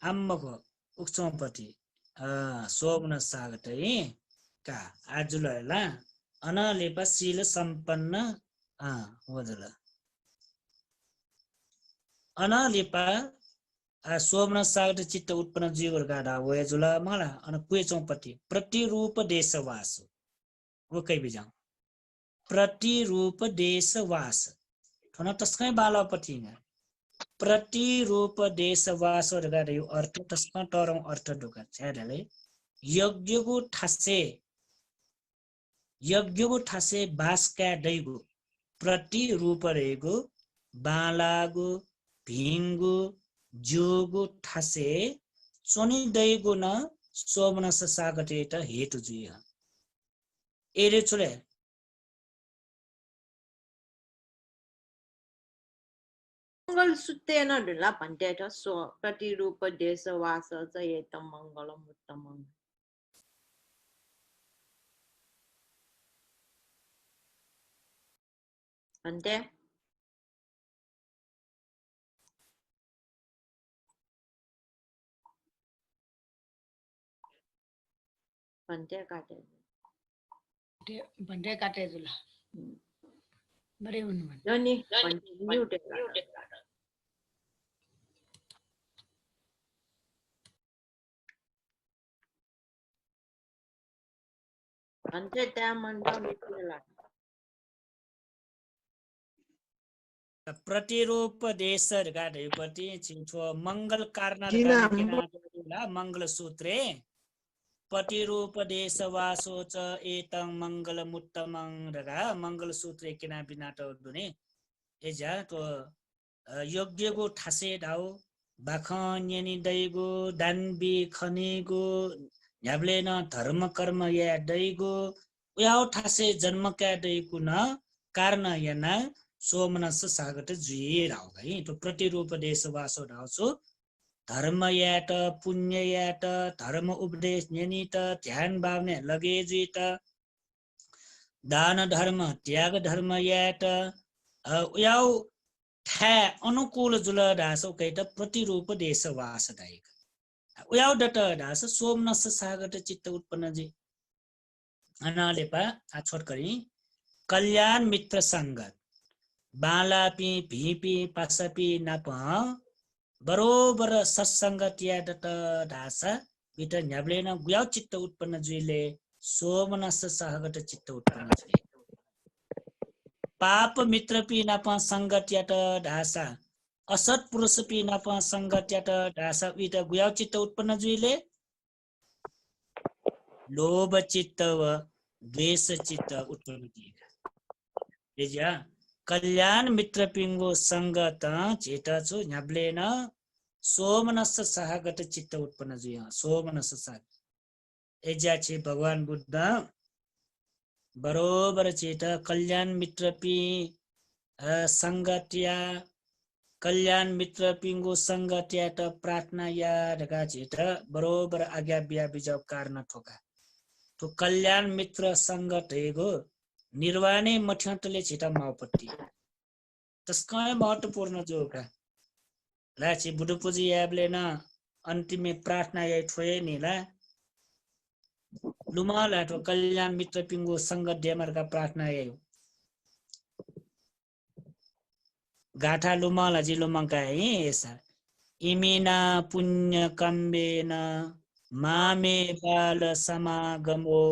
आम्मको उक्चौपट्टि शोभन सागटै का आजुलला अनलेपा शील सम्पन्न वजल अनलेपा शोभन सागट चित्त उत्पन्न जीवर गाडा वयजुल मला अन कुए चौपट्टि प्रतिरूप देशवास वो कई भी जाऊं प्रतिरूप देशवास ठोना तस्कै बालापट्टि प्रतिरूप देशवास गाडा यो अर्थ तस्कै टरौं अर्थ ढोका छ्याडले यज्ञको ठासे बासका दैगो प्रतिरूप रहेको बालागो भिङ्गो जोगो ठासे चोनी दैगो न शोभनस सागटेट हेतु जुय एरे चुले मङ्गलसूत्रेण ढुला भन्टेट सो प्रतिरूप देशवास च एतम मङ्गलम उत्तमम भन्टे भन्टे काटे जुला बरे हुनु भन्छ जनी भन्टे म्युट भन्टे त्या मण्ड मित्रला प्रतिरूप देश गाडेपट्टि छिठो मंगल कारण मंगल सूत्रे प्रतिरूप देशवासो च एतं मंगलमुत्तमं रगा मंगल सूत्रे किना बिना दुने एजा तो यज्ञको ठासे ढाउ बाखन्यनि दैगो दानबी खनेगो न्याब्लेन धर्म कर्म या दैगो उयाउ ठासे जन्म क्या दैगो न कारण याना सोमनस सागट जुए राव है तो प्रतिरूप देशवासो ढाउसो धर्म याट पुण्य याट धर्म उपदेश नियमित ध्यान भावने लगे जीत दान धर्म त्याग धर्म याट उयाउ ठा अनुकूल जुल ढासो कैट प्रतिरूप देशवास दायक उयाउ डट ढास सोमनस सागट चित्त उत्पन्न जी अनालेपा छोट करी कल्याण मित्र संगत बालापी भीपी पासपी नाप बरोबर सत्संगत या दत ढासा बिट न्याब्लेन गुयाउ चित्त उत्पन्न जुइले सोमनस सागट चित्त उत्पन्न जुइ पाप मित्र पी नाप संगत या ढासा असत पुरुष पी नाप संगत या ढासा बिट गुयाउ चित्त उत्पन्न जुइले लोभ चित्त व द्वेष चित्त उत्पन्न जुइगा कल्याण मित्र पिंगो संगत चेता छु न्याब्लेन सोमनस सागट चित्त उत्पन्न जुय सोमनस साग एजा छे भगवान बुद्ध बरोबर चेता कल्याण मित्र पि संगत्या कल्याण मित्र पिंगो संगत्या त प्रार्थना या ढका चेता बरोबर आज्ञा बिया बिजाउ कारण ठोका तो कल्याण मित्र संगत हेगो निर्वाणे मठ्यन्तले छिटा माउपट्टि तस्कै महत्वपूर्ण जो का लाछि बुढुपुजी याबले न अन्तिमे प्रार्थना या ठोए निला लुमाला तो कल्याण मित्र पिंगो संगत डेमरका प्रार्थना या गाठा लुमाला जी लुमंका है ऐसा इमिना पुण्य कम्बेन मामे बाल समागमो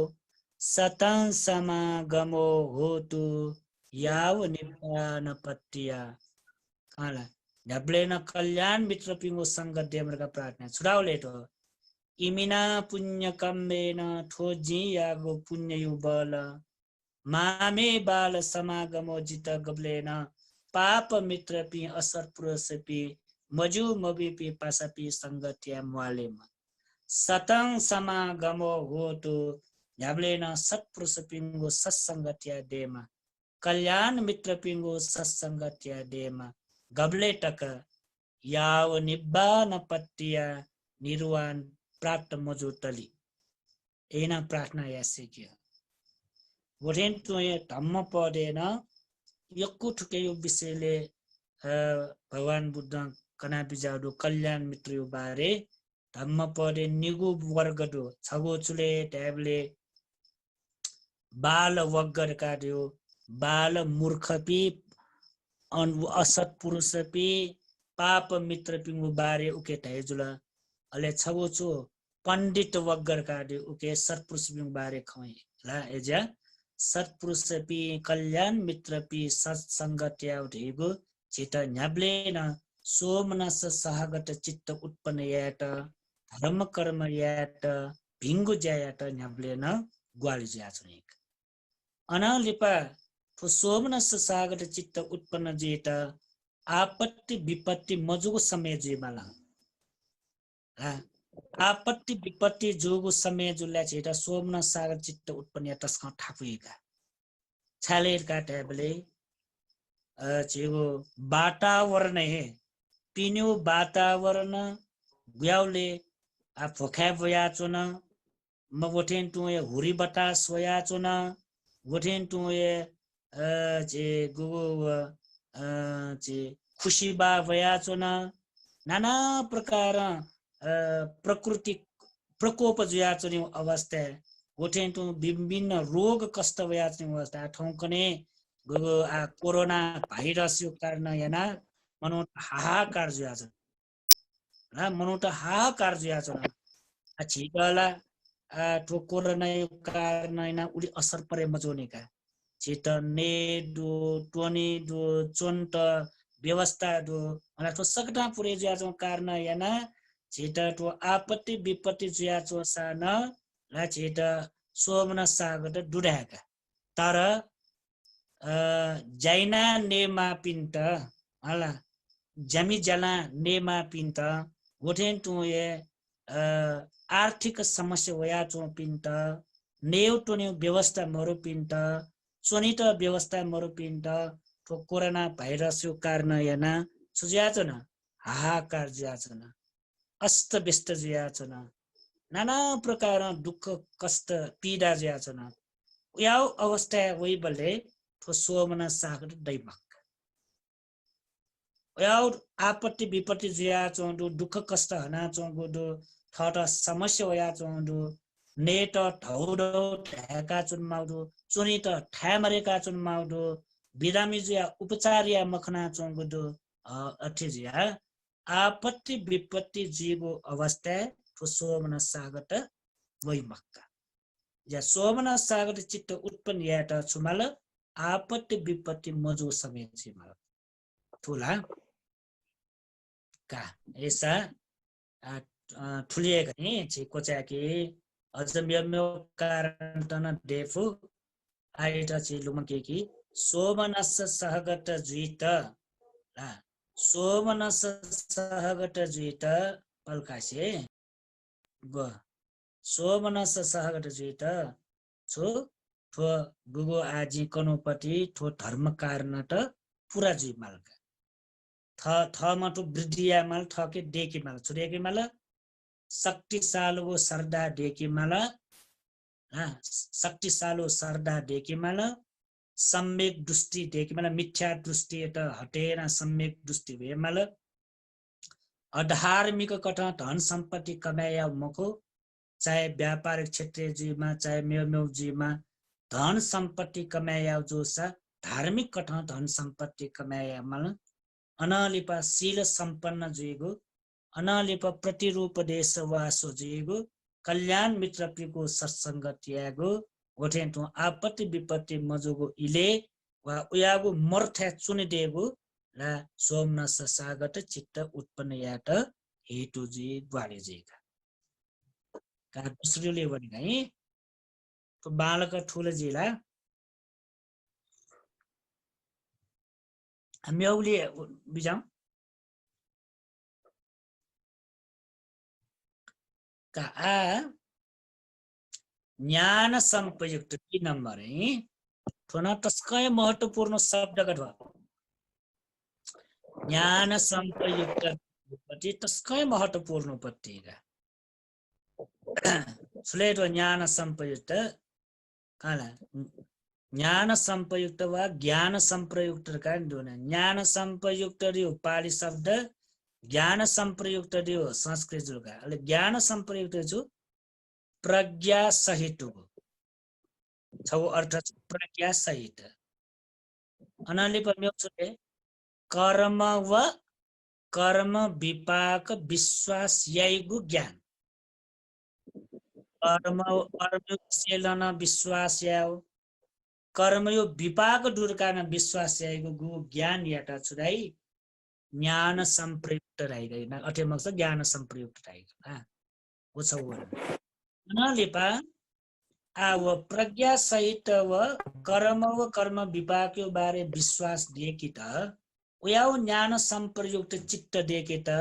सतं समागमो होतु याव निब्बान पत्तिया काला न्याब्लेन कल्याण मित्र पिंगो संगत डेमरका प्रार्थना छुडाउ लेटो इमिना पुण्य कम्बेन ठोजी यागो पुण्य यु बल मामे बाल समागमो जित गब्लेन पाप मित्र पि असर पुरुष पि मजु मबि पि पासपि संगत्या मुआलेम सतं समागमो होतु न्याब्लेन सत्पुरुष पिंगो सत्संगत्या देमा कल्याण मित्र पिंगो सत्संगत्या देमा गबले टक याव निब्बान पत्तिया निर्वाण प्राप्त मजु तली एना प्रार्थना यासे किया वठेन तुए धम्म पढेन यक्कु ठुके यो विषयले भगवान बुद्ध कना बिजाडु कल्याण मित्र यो बारे धम्म पढे निगु वर्ग दो छगो चुले ट्याबले बाल वग्गर काट्यो बाल मूर्ख पी असत पुरुष पी पाप मित्र पिंगु बारे उके ढाइजुला अले छगो छु पंडित वग्गर काट्यो उके सत्पुरुष पिंगु बारे खै ला एजा सत्पुरुष पी कल्याण मित्र पी सत्संगत्या ढेगु चित न्याब्लेन सोमनस सहगत चित्त उत्पन्न यात धर्म कर्म यात भिंगु ज्यायात न्याब्लेन ग्वाली ज्याचनिक अनालिपा तो सोमनस सागत चित्त उत्पन्न जेता आपत्ति विपत्ति मजुगु समय जेमाला आपत्ति विपत्ति जोगु समय जुल्या जेता सोमनस सागत चित्त उत्पन्न तस्का ठाकुएका छालेर काटेबले जेगो वातावरण है पिन्यो वातावरण ग्याउले आ फोखा बया चोन मगोठेन तुए हुरी बतास वया चोन गोठेन तुए जे गुगु जे खुशी बा वया चोन नाना प्रकार प्रकृति प्रकोप जुया चोनि अवस्था गोठेन तु विभिन्न रोग कष्ट वया चोनि अवस्था ठौकने गुगु आ कोरोना भाइरस यो कारण याना मनो हाहाकार जुया छ ना मनो त हाहाकार जुया छ आ छिटला ठो कोरोना यो कारण याना उली असर परे मजोनेका छिट ने दो टोनी दो चोन्ट व्यवस्था दो अना ठो सकटा पुरे जुया छ कारण याना छिट ठो आपत्ति विपत्ति जुया छ सान ला छिट सोमन सागत दुडाका तर जाइना नेमा पिन्त हला जमी जला नेमा पिन्त गोठेन तुए आर्थिक समस्या वया चो पिन्त नेउ टोन्यु व्यवस्था मरु पिन्त चोनित व्यवस्था मरु पिन्त तो कोरोना भाइरस यो कारण याना सुज्याचन हाहाकार ज्याचन अस्त व्यस्त ज्याचन नाना प्रकार दुःख कष्ट पीडा ज्याचन याव अवस्था वही बले तो सोमन सागर दैमक याव आपत्ति विपत्ति ज्या चोंडु दुःख कष्ट हना चोंगुदु थट समस्या वया चोंडु नेट ढौडो ढाका चुन माउदु चुनी त ठामरेका चुन माउदु बिरामी ज्या उपचारिया मखना चोंगुदु अठिजिया आपत्ति विपत्ति जीवो अवस्था तो सोमन सागत वैमक्का या सोमन सागत चित्त उत्पन्न यात छुमाल आपत्ति विपत्ति मजो समय छिमाल ठुला का ऐसा ठुलिएका नि छिको चाकी अझ म्यो कारण तन देफु आइटा छि लुमके कि सोमनस सहगत जुइत सोमनस सहगत जुइत पल्कासे ब सोमनस सहगत जुइत छो ठो गुगो आजी कनुपति ठो धर्म कारण त पुरा जी मालका थ मटु वृद्धिया माल थके डेकी माल छुरेकी माल शक्तिशालो सरदा डेकी माल शक्तिशालो सरदा डेकी माल सम्यक दृष्टि डेकी माल मिथ्या दृष्टि त हटेन सम्यक दृष्टि भए माल अधार्मिक कथा धन सम्पत्ति कमाया मखो चाहे व्यापारिक क्षेत्र जीवमा चाहे मेउ जीवमा धन सम्पत्ति कमाया जोसा धार्मिक कथा धन सम्पत्ति कमाया माल अनालिपा शील संपन्न जुगो अनालिपा प्रतिरूपदेश वासो जुगो कल्याण मित्र पिको सत्संग त्यागो गोठेन तो आपत्ति विपत्ति मजुगो इले वा उयागो मर्थे चुनिदेगो ला सोमनस सागत चित्त उत्पन्न यात हेतु जी ग्वाले जीका का दुसरीले भने है तो बालक ठुल जिला म्याउले बिजाउ का ज्ञान संप्रयुक्त 3 नंबर है थोना तस्कै महत्वपूर्ण शब्द का ज्ञान संप्रयुक्त पति तस्कै महत्वपूर्ण पत्तिका सुलेटो ज्ञान संप्रयुक्त काला ज्ञान संप्रयुक्त वा ज्ञान संप्रयुक्त कारण दोन ज्ञान संप्रयुक्त रियो पाली शब्द ज्ञान संप्रयुक्त रियो संस्कृत जुगा अले ज्ञान संप्रयुक्त जो प्रज्ञा सहित हो छौ अर्थ प्रज्ञा सहित अनाले परमेश्वरले कर्म व कर्म विपाक विश्वास याइगु ज्ञान कर्म कर्म विश्वास याओ कर्म यो विपाक दुर्कान विश्वास याइगु गु ज्ञान याटा छुराई ज्ञान संप्रयुक्त राइदैन अठेमक छ ज्ञान संप्रयुक्त राइदैन हो छ अनालेपा आव प्रज्ञा सहित व कर्म विपाक यो बारे विश्वास दिएकी त उयाउ ज्ञान संप्रयुक्त चित्त दिएकी त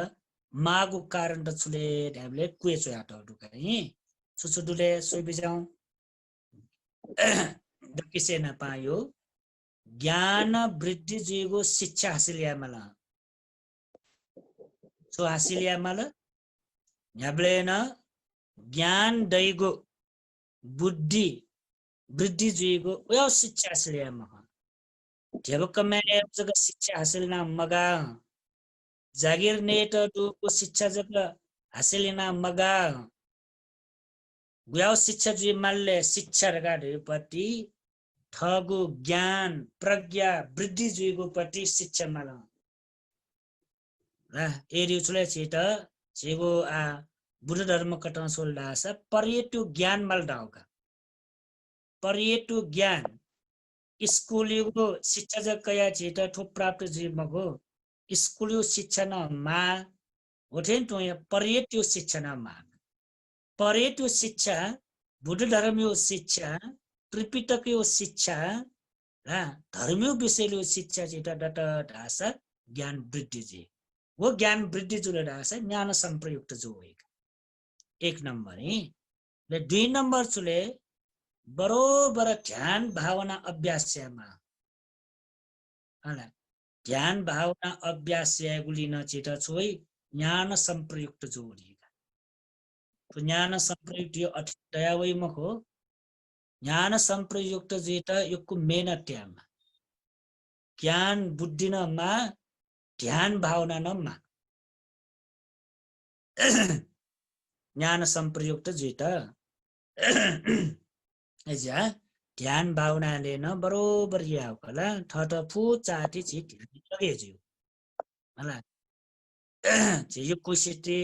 मागु कारण त छुले ढ्याबले कुएचो याटा दुकाई सुसुडुले सोइ बिजाउ किसे न पायो ज्ञान वृद्धि जीगो शिक्षा हासिल यामला सो हासिल यामला ढ्याबले न ज्ञान दैगो बुद्धि वृद्धि जुइगो उयो शिक्षा हासिल याम ढेबक मैंने जग शिक्षा हासिल ना मगा जागीर नेट को शिक्षा जग हासिल ना मगा गुयाव शिक्षा जुइ मालले शिक्षा रगाडेपट्टि ठगु ज्ञान प्रज्ञा वृद्धि जुइगो पट्टि शिक्षा माल र एरियो चले छिट छेगो आ बुद्ध धर्म कटन सोल्डास पर्यटु ज्ञान माल डाउका पर्यटु ज्ञान स्कुलियो शिक्षा जग कया छिट ठो प्राप्त जीवमको स्कुलियो शिक्षा न मा होठेन तो पर्यटु शिक्षा न मा पर्यटु शिक्षा बुद्ध धर्मियो शिक्षा त्रिपिटकीय शिक्षा र धर्मियो विषयले शिक्षा छिट डट ढास ज्ञान वृद्धि जी वो ज्ञान वृद्धि जुले ढास ज्ञान संप्रयुक्त जो एक नंबर है ले 2 नंबर चुले बरोबर ध्यान भावना अभ्यासमा होला ध्यान भावना अभ्यास गुलिन चिट छोइ ज्ञान संप्रयुक्त जोडी तो ज्ञान संप्रयुक्त यो अठ्यावै मको ज्ञान संप्रयुक्त जेट योको मेनट्यामा ज्ञान बुद्धि न मा ध्यान भावना न मा ज्ञान संप्रयुक्त जेट एजा ध्यान भावनाले न बरोबर याव कला ठट फु चाटी छिट लगे ज्यू होला जे यो कुसिते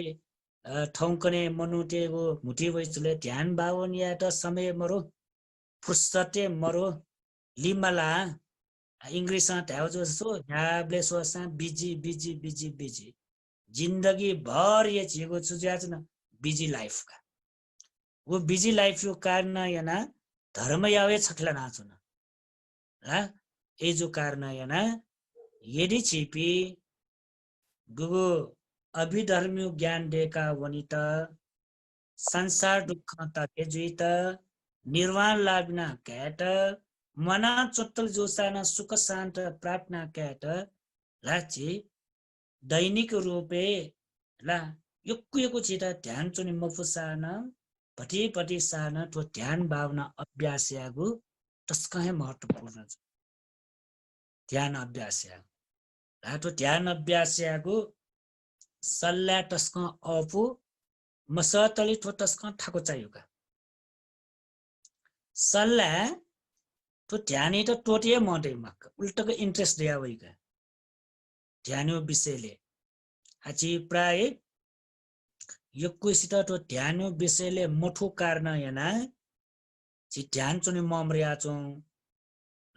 ठौकने मनुटेगो मुठी वइसले ध्यान भावन या त समय मरो फुर्सते मरो लिमला इंग्लिश ध्याव जो सो ध्याबले सोसा बिजी बिजी बिजी बिजी जिंदगी भर ये छिगो सुजाच न बिजी लाइफ का वो बिजी लाइफ यो कारण याना धर्म यावे छखला नाचुन ह ए जो कारण याना यदि छिपी गुगु अभिधर्मी ज्ञान देका वनिता संसार दुःख ताके जुइत निर्वाण लाभना कैट मना चोत्तल जोसाना सुख शान्त प्राप्तना कैट लाची दैनिक रूपे ला युक्कुयको छिटा ध्यान चुनि मफुसान पटी सान तो ध्यान भावना अभ्यास यागु तस्कहे महत्वपूर्ण छ ध्यान अभ्यास या तो ध्यान अभ्यास यागु सल्ला तस्क अफु मसतली तो तस्क ठाको चाहियोका सल्ला तो ध्यान त टोटिए मडे मक उल्टको इन्ट्रेस्ट दिया वइका ध्यानो विषयले हाची प्राय यो कुसित तो ध्यानो विषयले मठो कारण याना छि ध्यान चुनि ममरिया छौ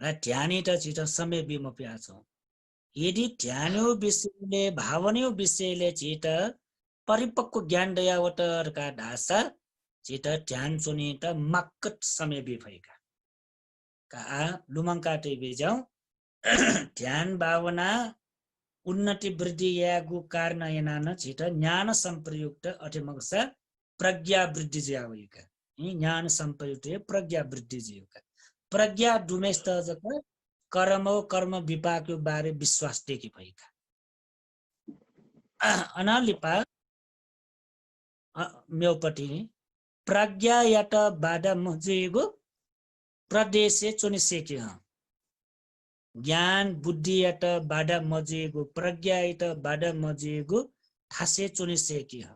र ध्यानी त छिट समय बिमपिया छौ यदि ध्यानो विषयले भावनीय विषयले छिट परिपक्व ज्ञान दयावटर का ढासा छिट ध्यान चुनि त मक्कट समय बिफैका का लुमंका टे बेजाउ ध्यान भावना उन्नति वृद्धि यागु कारण याना छिट ज्ञान संप्रयुक्त अठेमगस प्रज्ञा वृद्धि ज्यावैका ज्ञान संप्रयुक्त प्रज्ञा वृद्धि ज्यावैका प्रज्ञा डुमेस्त जक कर्म विपाक बारे विश्वास देखि भएका अनालिपा मेउपटी प्रज्ञा यात बाधा मजेगो प्रदेशे चुनिसेक्य ज्ञान बुद्धियाट बाडा मजिएको प्रज्ञाबाट बाडा मजिएको थासे चुनिसेक्य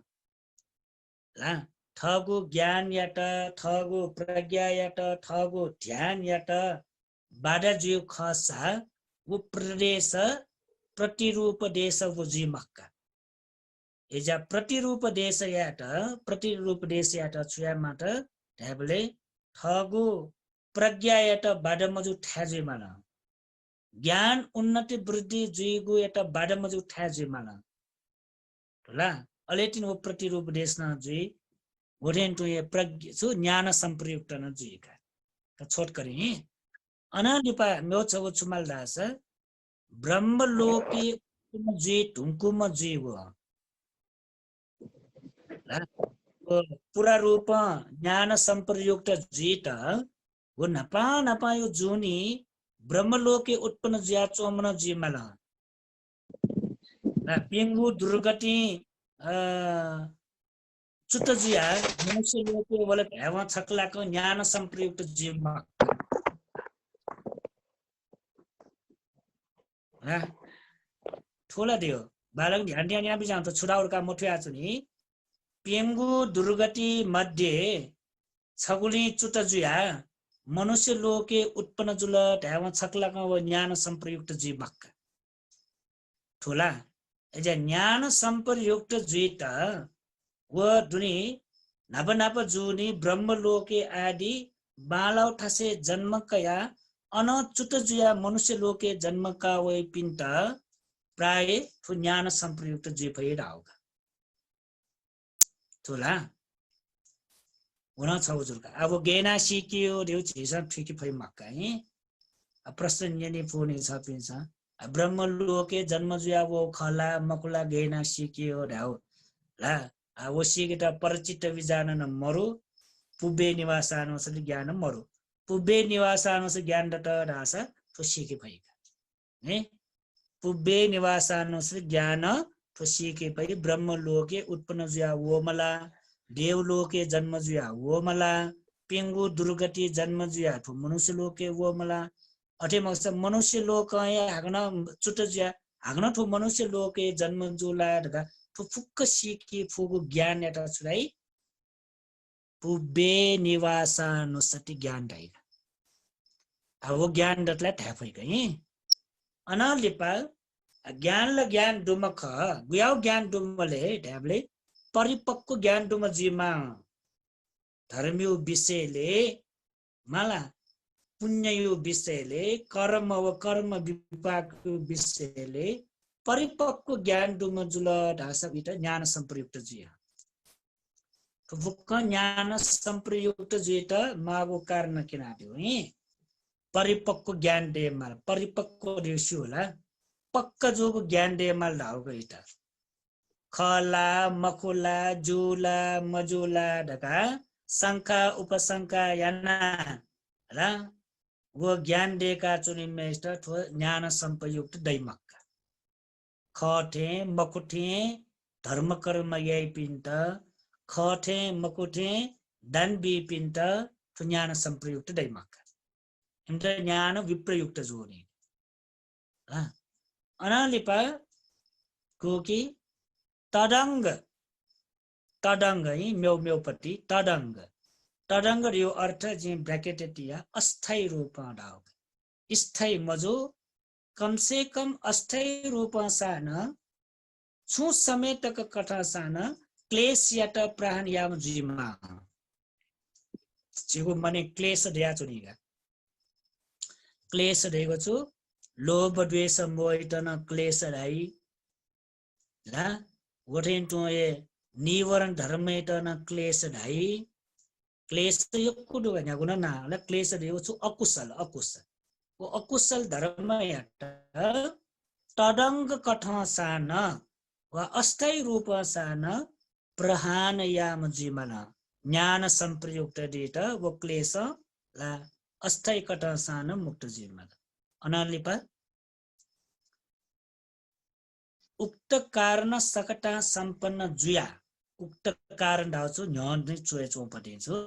ठगो ज्ञानयाट ठगो प्रज्ञायाट ठगो ध्यानयाट बाडा जिउ खसा वो प्रदेश प्रतिरूप देश वो जिमक्का एजा प्रतिरूप देश याट छुयामाट ढ्याबले ठगो प्रज्ञायाट बाडा मजु ठ्याजे मान ज्ञान उन्नति वृद्धि जुइगु याट बाडा मजु ठ्याजे मान होला अलेटिन वो प्रतिरूप देश न जुइ गोरेन टु ये प्रज्ञ छु ज्ञान संप्रयुक्त न जुइका त छोट करी अनालिपा म्यो छगु छुमाल दास ब्रह्म लोके जुइ ढुंकुम जुइगु पुरा रूप ज्ञान संप्रयुक्त जीत वो नपा नपा यो जुनी ब्रह्मलोके उत्पन्न जिया चोमन जीमल पिंगु दुर्गति चुत जिया मनुष्य लोके वाला हेवा छकला को ज्ञान संप्रयुक्त जीव ठोला दियो बालक ध्यान ध्यान यहाँ भी जाऊँ तो छुड़ा उड़का मुठे आचुनी पेंगु दुर्गति मध्य छगुली चुटजुया मनुष्य लोके उत्पन्न जुल ढ्याव छक्लाका व ज्ञान संप्रयुक्त जीवक ठोला एजा ज्ञान संप्रयुक्त जीत व दुनी नभ नभ जुनी ब्रह्म लोके आदि बालाउ ठसे जन्मकया अन चुटजुया मनुष्य लोके जन्मका व पिन्त प्राय ठु ज्ञान संप्रयुक्त जीव भइराउका ठोला हुन छ हजुरका अब गेना सिकियो देउ छिसा ठिकी फै मक्का प्रश्न यनि फोने छ पिन्छ ब्रह्म लोके जन्म जुया वो खला मकुला गेना सिकियो ढाउ ला वो सिकेटा परिचित विजानन मरु पुबे निवासानुस ज्ञान मरु पुबे निवासानुस ज्ञान दत ढासा ठो सिके भइका ने पुबे निवासानुस ज्ञान ठो सिके भइ ब्रह्म लोके उत्पन्न जुया वो मला देवलोके जन्म जुया वो मला पेंगु दुर्गति जन्म जुया ठो मनुष्य लोके वो मला अठे मक्स मनुष्य लोक हागन चुट जुया हागन ठो मनुष्य लोके जन्म जुला ढका ठो फुक्क सिकी फुगु ज्ञान एटा छुलाई पुबे निवासानुसति ज्ञान ढाइका अब वो ज्ञान दतला थाफैका अनालिपा ज्ञान ल ज्ञान डुमख गुयाउ ज्ञान डुमले ढ्याबले परिपक्व ज्ञान डुम जीमा धर्मियो विषयले माला पुण्ययो विषयले कर्म व कर्म विपाक विषयले परिपक्व ज्ञान डुम जुल ढासा बिट ज्ञान संप्रयुक्त जिया भुक्क ज्ञान संप्रयुक्त जित मागो कारण किनादियो परिपक्व ज्ञान देमाल परिपक्व देसु होला पक्का जोगो ज्ञान देमाल ढाउ गइटा खला मखुला जुला मजुला ढका शंका उपशंका याना र वो ज्ञान देका चुनिमेष्ट ठो ज्ञान संप्रयुक्त दैमक्का खठे मकुठे धर्म कर्म यही पिन्त खठे मकुठे दान बि पिन्त ठो ज्ञान संप्रयुक्त दैमक्का हिमत ज्ञान विप्रयुक्त जोनी अनालिपा कोकी तदंग तदंग म्यौ म्यौपट्टि तदंग तदंग यो अर्थ जे ब्रैकेट तिया अस्थायी रूप डाउ स्थायी मजो कम से कम अस्थायी रूप सान छु समेतक कथा सान क्लेश यात प्राण याम जीमा जेको मने क्लेश दिया चुनिगा क्लेश दिएको छु लोभ द्वेष मोह तन क्लेश राई ला वठेन टु ए निवरण धर्म तन क्लेश ढाई क्लेश यो कुडो भन्या गुण ना होला क्लेश दिएको छु अकुशल अकुशल वो अकुशल धर्म यात तदंग कथा सान वा अस्थायी रूप सान प्रहान याम जीवन ज्ञान संप्रयुक्त दित वो क्लेश ला अस्थायी कथा सान मुक्त जीवन अनालिपा उक्त कारण सकटा संपन्न जुया उक्त कारण धाउँछु न्य नै चोए चौपटे छु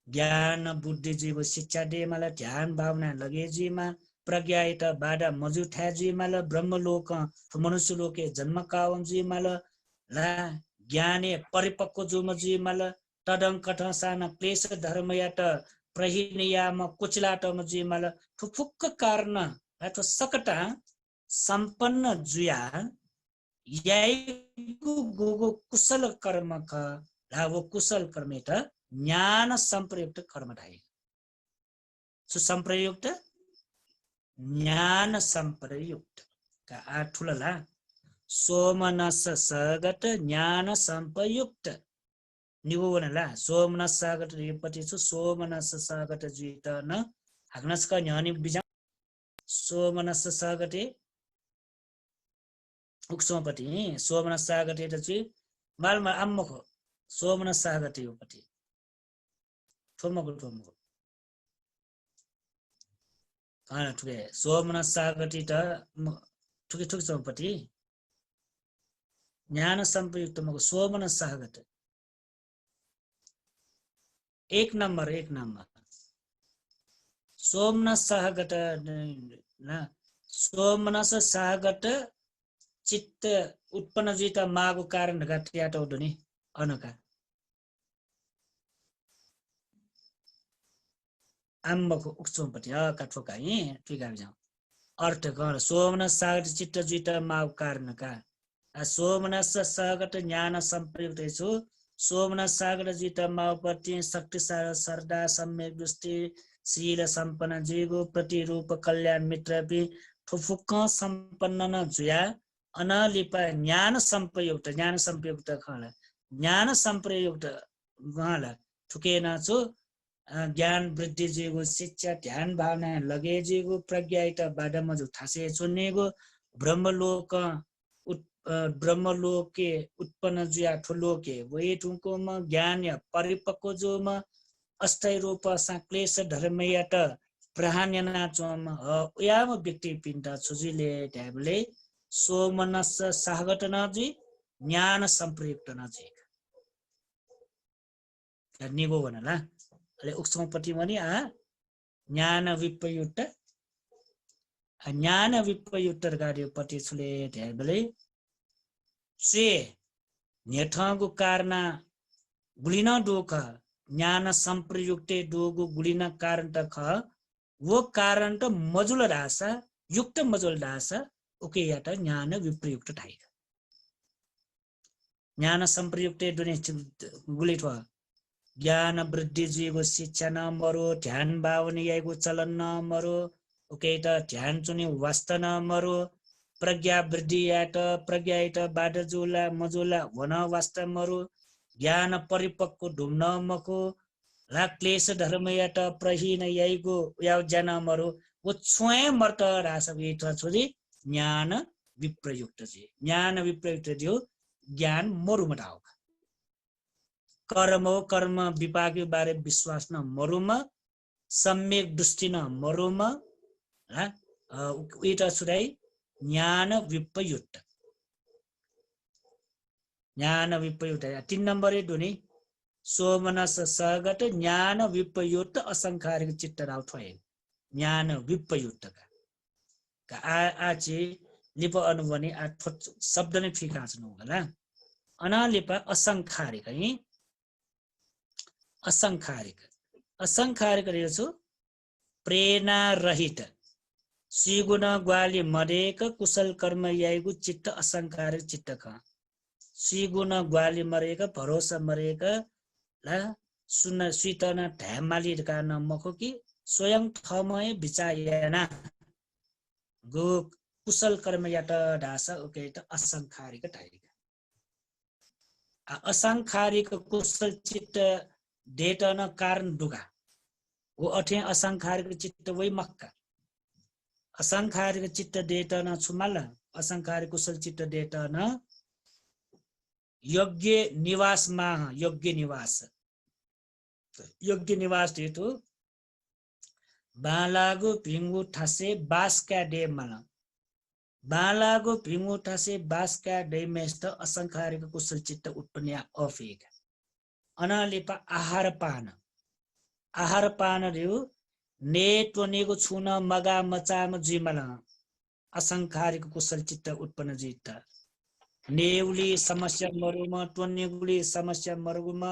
ज्ञान बुद्धि जीव शिक्षा डेमाला ध्यान भावना लगे जीमा प्रज्ञा एटा बाडा मजु ठ्या जीमाला ब्रह्मलोक मनुष्य लोके जन्म कावम जीमाला ला ज्ञाने परिपक्व जुम जीमाला तडङ्कट साना क्लेश धर्मयाट प्रहिनियाम कुचलाटम जीमाला ठुफुक्क कारण अथवा सकटा सम्पन्न जुया याइगु गोगो कुशल कर्म का वो कुशल कर्म एटा ज्ञान संप्रयुक्त कर्म ढाई सुसंप्रयुक्त ज्ञान संप्रयुक्त का आठुलला सोमनस सगत ज्ञान संप्रयुक्त निगोवनला सोमनस सागत रेपति छु सोमनस सागत जीत न हग्नस का ज्ञानी बिजा सोमनस सागते उक्सोपति सोमनस सागते तछि मालमा अम्मको सोमनस सागते उपति ठोमको ana ठुके सोमनस सागति त ठुके ठुके चौपति ज्ञान संप्रयुक्त मको सोमनस सागत एक नंबर सोमनस सागत ना सोमनस सागत चित्त उत्पन्न जिता मागो कारण घट्याट उडुनी अनका आम्बको उक्सोपति काठोका यी ठिका जाऊ अर्थ गर्न सोमनस सागत चित्त जिता मागो कारण का सोमनस सागत ज्ञान संप्रयुक्त छु सोमनस सागत जिता माओपति शक्तिशाली सरदा सम्यक दृष्टि शील संपन्न जीवो प्रतिरूप कल्याण मित्र भी ठुफुक्क संपन्न न जुया अनलिपा ज्ञान संप्रयुक्त खला ज्ञान संप्रयुक्त गला ठुकेना छु ज्ञान वृद्धि जीवो शिक्षा ध्यान भावना लगे जीवो प्रज्ञा इटा बाडा मजु थासे चुनेगो ब्रह्मलोके उत्पन्न जुया ठुलोके वही ठुको म ज्ञान या परिपक्व जो म अस्थायी रूप क्लेश धर्मयाट प्रहान्यना चोम याम व्यक्ति पिण्ड छुजिले ढ्याबले सोमनस सागत नजी ज्ञान संप्रयुक्त नजी निगो भनला अले उक्समपति पनि ज्ञान विप्रयुक्त कार्यपति छुले ढ्याबले से नेठगु कारणा गुलिन डोक ज्ञान संप्रयुक्ते डोगु गुलिन कारण त ख वो कारण त मजुल रासा युक्त मजुल रासा ओके यात ज्ञान विप्रयुक्त ठाइ ज्ञान संप्रयुक्ते दुने गुलिठ ज्ञान वृद्धि जीव शिक्षा न मरो ध्यान भावना याइगु चलन न मरो ओके त ध्यान चुनि वास्ता न मरो प्रज्ञा वृद्धि यात प्रज्ञा यात बाड जुला मजुला वन वास्ता मरो ज्ञान परिपक्व ढुम्न मको ला क्लेश धर्म यात प्रहीन याइगु याव जन मरो वो स्वयं मर्त रास वेट छोरी ज्ञान विप्रयुक्त दियो ज्ञान मरु मटाउ कर्म विपाक बारे विश्वास न मरुमा सम्यक दृष्टि न मरुमा एटा छुराई ज्ञान विप्रयुक्त 3 नंबर दुनी सोमनस सगत ज्ञान विप्रयुक्त असंखारिक चित्त राव ठोय ज्ञान विप्रयुक्त का आचे लिप अनुवनी आ शब्द नै फिका छनु होला अनालिपा असंखारिक है असंखारिक रहेछु प्रेरणा रहित सिगुण ग्वाली मरेक कुशल कर्म याइगु चित्त असंखारिक चित्त ख सिगुण ग्वाली मरेक भरोसा मरेक ला सुन सुतन ढ्यामाली कारण मखो कि स्वयं थमय विचायना गो कुशल कर्म यात ढासा ओके त असंखारिक टाइका असंखारिक कुशल चित्त डेटन कारण दुगा वो अठे असंखारिक चित्त वही मक्का असंखारिक चित्त डेटन छुमाला असंखारिक कुशल चित्त डेटन योग्य निवास डेटो बालागु भिंगु ठासे बासका डेमला बालागु भिंगु ठासे बासका डेमेस्ट असंखारिक कुशल चित्त उत्पन्न अफेक अनालिपा आहार पान आहार पान रिउ ने टोनेको छुन मगा मचाम जिमल असंखारिक कुशल चित्त उत्पन्न जित्त नेउली समस्या मरुमा टोनेगुली समस्या मरुमा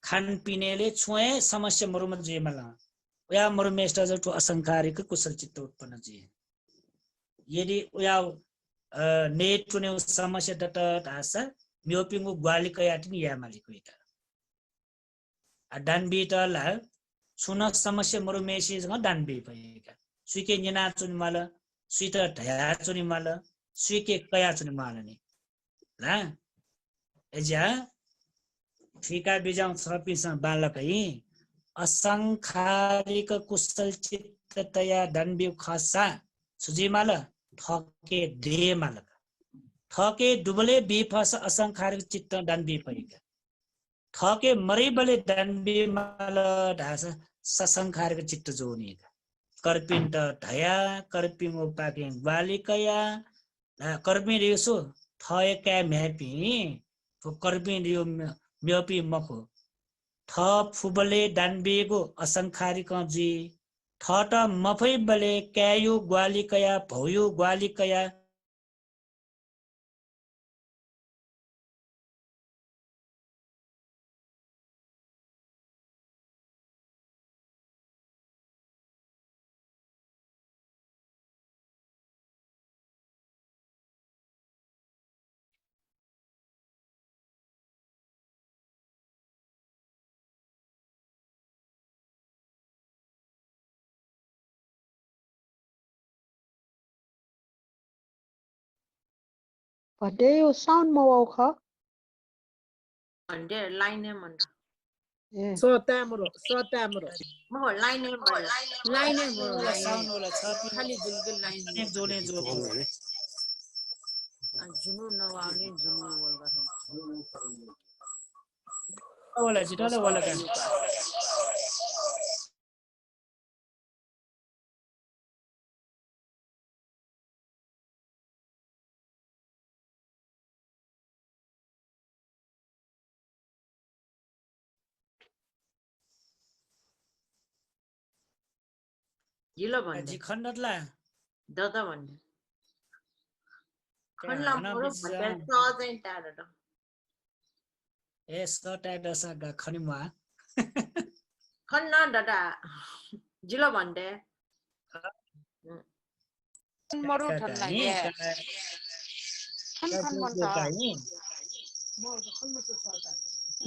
खानपिनेले छुए समस्या मरुमा जिमल या मरुमेष्ट जो असंखारिक कुशल चित्त उत्पन्न जी यदि या नेट टुने समस्या दत ढासा म्योपिङु ग्वाली कयाटिन या मालिको इटा डानबी तला सुन समस्या मरुमेसी जङ डानबी भएका सुके निना चुनि माल सुइत ढया चुनि माल सुके कया चुनि माल नि ला एजा ठिका बिजाउ छपिस बालकै असंखारिक कुशल चित्ततया डानबी खसा सुजी माल ठके दे माल ठके डुबले बिफस असंखारिक चित्त डानबी परेका ठके मरिबले डानबी माल ढास ससंखारिक चित्त जोनिका कर्पिन्ट ढया कर्पिङो पाके बालिकया कर्पि रिसो ठयका म्यापी तो कर्पि रियो म्यापी मखो ठ फुबले डानबीको असंखारिक जी ठट मफै बले क्यायु ग्वालिकया भौयु ग्वालिकया भन्दै यो साउन्ड मवाउ ख भन्दै लाइनै मन्दा ए सताम्रो म लाइनै मन्दा लाइनै होला साउन्ड होला छ खाली जुलगुल लाइन एक जोने जो जुनु नवाउने जुनु बोल्दा होला जितले होला का जिलो भन्दै जी खण्डला दादा भन्दै खण्डला हना मरो बिजा भन्दै सहजै टाढो ए सटा दसा गा खनिमा खन्न दादा जिलो भन्दै मरु ठन्ना ये खन खन मन था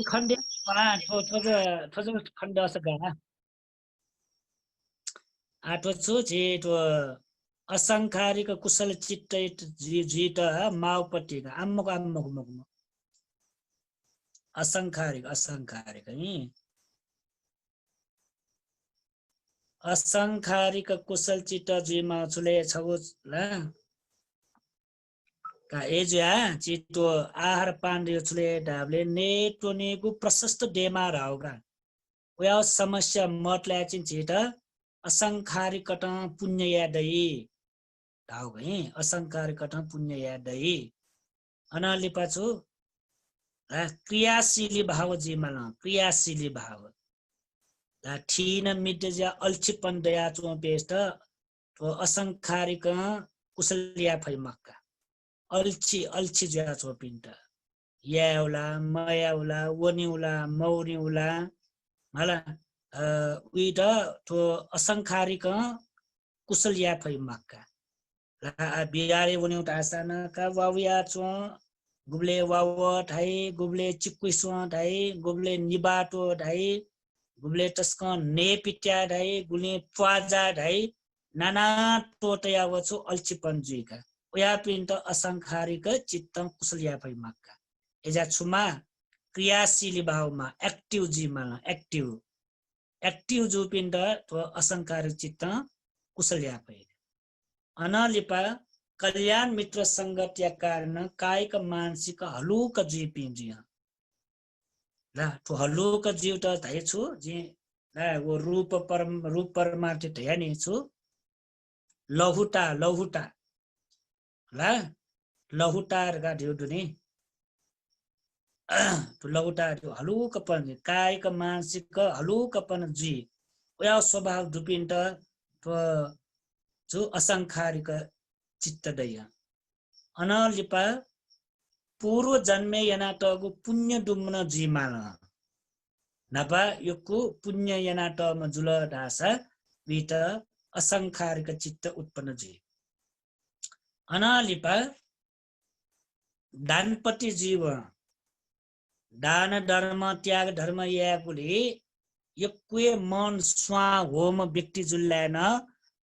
खण्डे ठो खण्ड असगा आठो छु जे तो असंखारिक कुशल चित्त जीत माओपट्टि आम्मको असंखारिक है असंखारिक कुशल चित्त जीमा छुले छगो ला का एजा चित्तो आहार पाण्डे छुले डाबले नेटोनेको प्रशस्त डेमा राउगा उया समस्या मतला चिन चित असंखारिकट पुण्य यादई धाउ है असंखारिकट पुण्य यादई अनालिपा छु क्रियाशीली भाव जीमल क्रियाशीली भाव ठीन मिड्जा अल्छिपन दया चो पेस्ट तो असंखारिक कुशलिया फै मक्का अल्छी ज्या चो पिन्ट याउला मयाउला वनिउला मौरिउला मला उइट तो असंखारिक कुशलिया फै मक्का बिगारे वनिउट आसाना का वाविया चो गुब्ले वाव ढाई गुब्ले चिक्कुसो ढाई गुब्ले निबाटो ढाई गुब्ले टस्क ने पिट्या ढाई गुले प्वाजा ढाई नाना टोटया वछु अल्छिपन जुइका उया पिन्ट असंखारिक चित्त कुशलिया भई मक्का एजा छुमा क्रियाशील भावमा एक्टिभ जीमा एक्टिभ जो पिन्ट तो असंखारिक चित्त कुशलिया भई अनलिपा कल्याण मित्र संगत या कारण कायिक मानसिक हलुक जीव पिन्जिया ला तो हलुक जीव त धाइ छु जे ला वो रूप परमार्थ धयानि छु लहुटा ला लहुटा गा दिउ दुनी लौटा हलुकपन कायिक मानसिक हलुकपन जी या स्वभाव दुपिन्ट जो असंखारिक चित्त दय अनलिपा पूर्व जन्मे यनाटको पुण्य डुम्न जी मान नपा योको पुण्य यनाटमा जुल ढासा वित असंखारिक चित्त उत्पन्न जी अनलिपा दानपति जीव दान धर्म त्याग धर्म याकुले यक्वे मन स्वा होम व्यक्ति जुल्ल्यान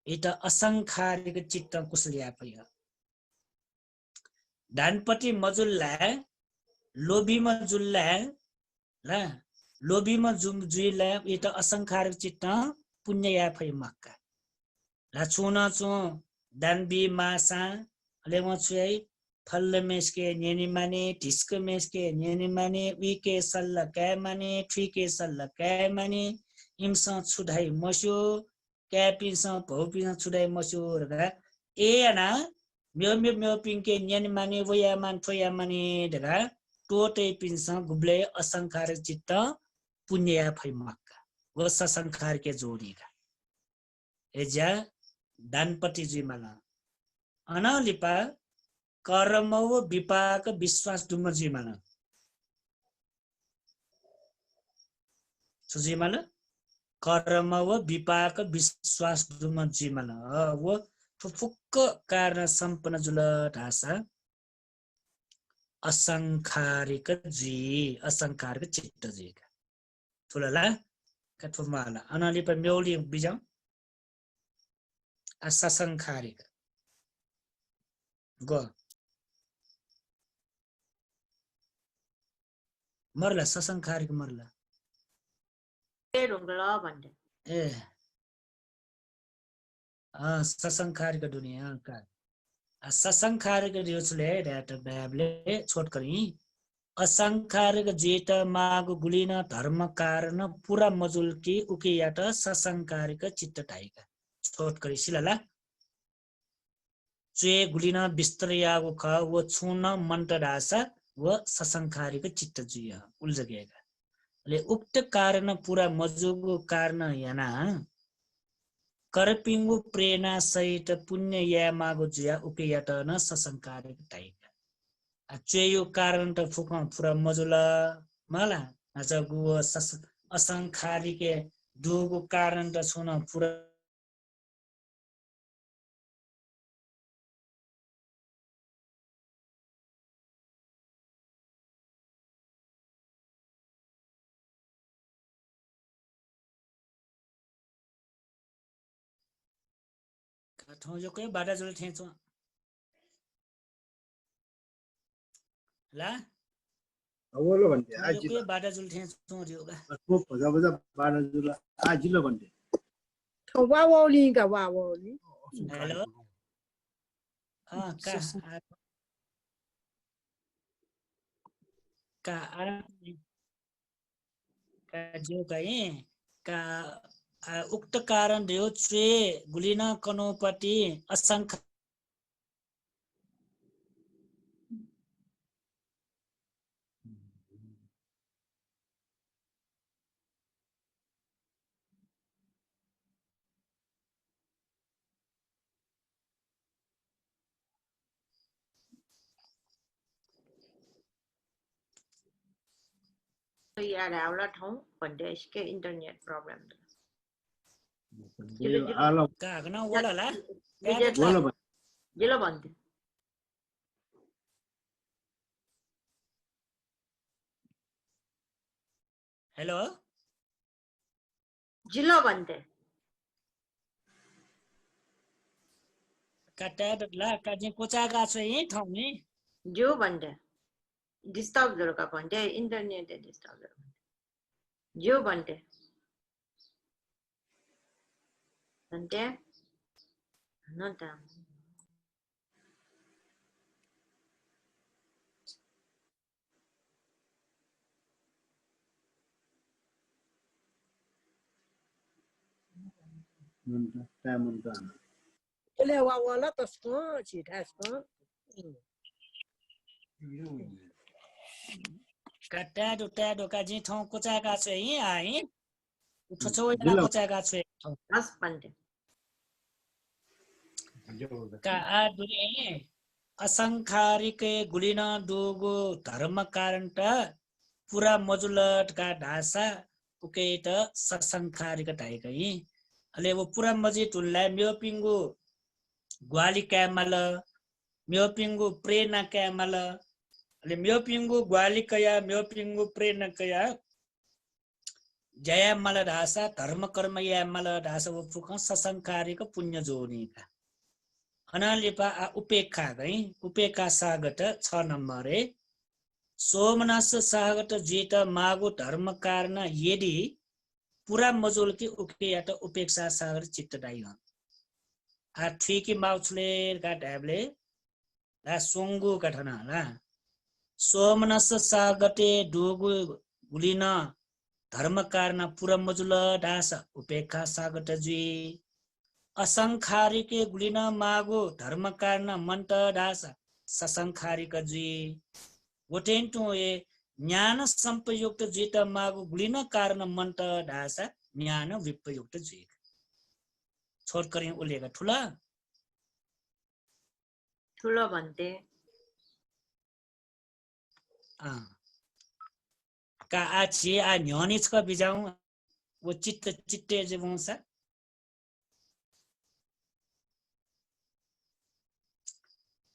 इट असंखारिक चित्त कुसल्या पय दानपति मजुल्ला लोभीमा जुल्ला ल लोभीमा जुइला इट असंखारिक चित्त पुण्य या पय मक्का ला छुना छु दानबी मासा लेवा छुइ फल्ल मेसके नेनी माने ढिस्क मेसके नेनी माने विके सल्ल कै माने ठिके सल्ल कै माने इमसा छुडाई मस्यो क्यापिसा भौपिसा छुडाई मस्यो रगा एना म्यो पिंके नेनी माने वया मान फोया माने दगा टोटे पिंसा गुब्ले असंखार चित्त पुण्य फै मक्का वो ससंखार के जोडीगा एजा दानपति जी मला अनलिपा कर्म व विपाक विश्वास डुम जीवन सुजीवन कर्म व विपाक विश्वास डुम जीवन वो फुक्क कारण संपन्न जुल ढासा असंखारिक जी असंखारिक चित्त जी ठुलला कठुमाला अनलिपा म्योली बिजाउ असंखारिक गो मरला ससंखारिक मरला ए ससंखारिक दुनिया का ससंखारिक दियोसले डाटा ब्याबले छोट करी असंखारिक जेट माग गुलिन धर्म कारण पूरा मजुल की उकियाट ससंखारिक चित्त टाइका छोट करी सिलाला चे गुलिन बिस्तर यागो ख वो छुन मन्ट ढासा वो ससंखारिक चित्त जुया उल्जगेगा ले उक्त कारण पूरा मजुगो कारण याना करपिंगु प्रेरणा सहित पुण्य या मागो जुया उकेयाट न ससंखारिक टाइका चेयो कारण त फुका पूरा मजुला मला आज गु असंखारिक दुगो कारण त छुन पूरा ठाउँ जो कोही बाटा जुल ठेचो ला अवलो भन्थे जो कोही बाटा जुल ठेचो रियोगा को भजा भजा बाटा जुल आजिलो भन्थे वावली का वावली हेलो का जो कहीं का उक्त कारण देव चे गुलिना कनोपति असंख्य यार आवला ठाउँ भन्दै यसकै इन्टरनेट प्रब्लम आलो का गना वाला ला जिलो भन्थे हेलो जिलो भन्थे काटा ला काजे कोचा गा छ यही ठाउँ नि जो भन्थे डिस्टर्ब जरोका भन्थे इन्टरनेट डिस्टर्ब जरोका जो भन्थे भन्थे न त टाइम ले वावला तस्को छिटास्को का ट्याडो का जी ठाउँ कोचाका छु है है उठो जिल्ला कोचाका छु ठाउँ 10 पन्ध्र का आ दुने असंखारिके गुलिन दुगु धर्म कारण त पुरा मजुलट का ढासा उकेट ससंखारिक टाइकै अले वो पुरा मजित उनलाई म्योपिंगु ग्वाली क्यामल म्योपिंगु प्रेरणा क्यामल अले म्योपिंगु ग्वाली कया म्योपिंगु प्रेरणा कया जया मल ढासा धर्म कर्म या मल ढासा वो फुक ससंखारिक पुण्य जोनीका अनालिपा उपेक्षा गई उपेक्षा सागट 6 नंबर है सोमनास सागट जीत मागु धर्म कारण यदि पूरा मजुल की उकेट उपेक्षा सागर चित्त डाइ आ ठिकी माउछले का ढ्याबले ला सोंगु कठना ला सोमनस सागटे डुगु गुलिन धर्म कारण पूरा मजुल डास उपेक्षा सागट जी असंखारिके गुलिन मागु धर्म कारण मन्त डास ससंखारिक जी वटेन्टु ए ज्ञान संपयुक्त जित मागु गुलिन कारण मन्त डासा ज्ञान विपयुक्त जी छोड करिन उलेका ठुला ठुलो भन्थे का आछि आ न्योनिच का बिजाउ वो चित्त चित्ते जे वंसा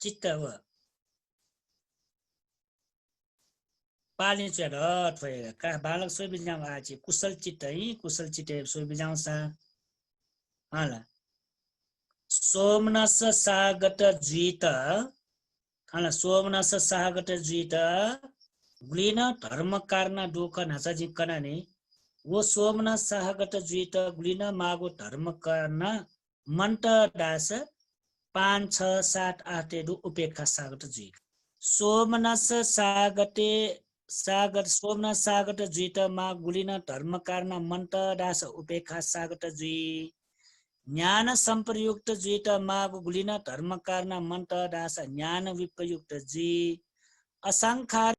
चित्त व पालिन छ रट भएका का बालक सोइ बिजाउ आछि कुशल चित्त है कुशल चित्ते सोइ बिजाउ सा हाला सोमनस सागत जीत हाला सोमनस सागत जीत गुलिन धर्म कारण दुख नासा जिकना ने वो सोमनस सागत जीत गुलिन मागो धर्म कारण मन्त दास 5 6 7 8 दु उपेक्षा सागत जी सोमनस सागते सागर सोमनस सागत जीत मा गुलिन धर्म कारण मन्त दास उपेक्षा सागत जी ज्ञान संप्रयुक्त जीत माग गुलिन धर्म कारण मन्त दास ज्ञान विपयुक्त जी असंखारिक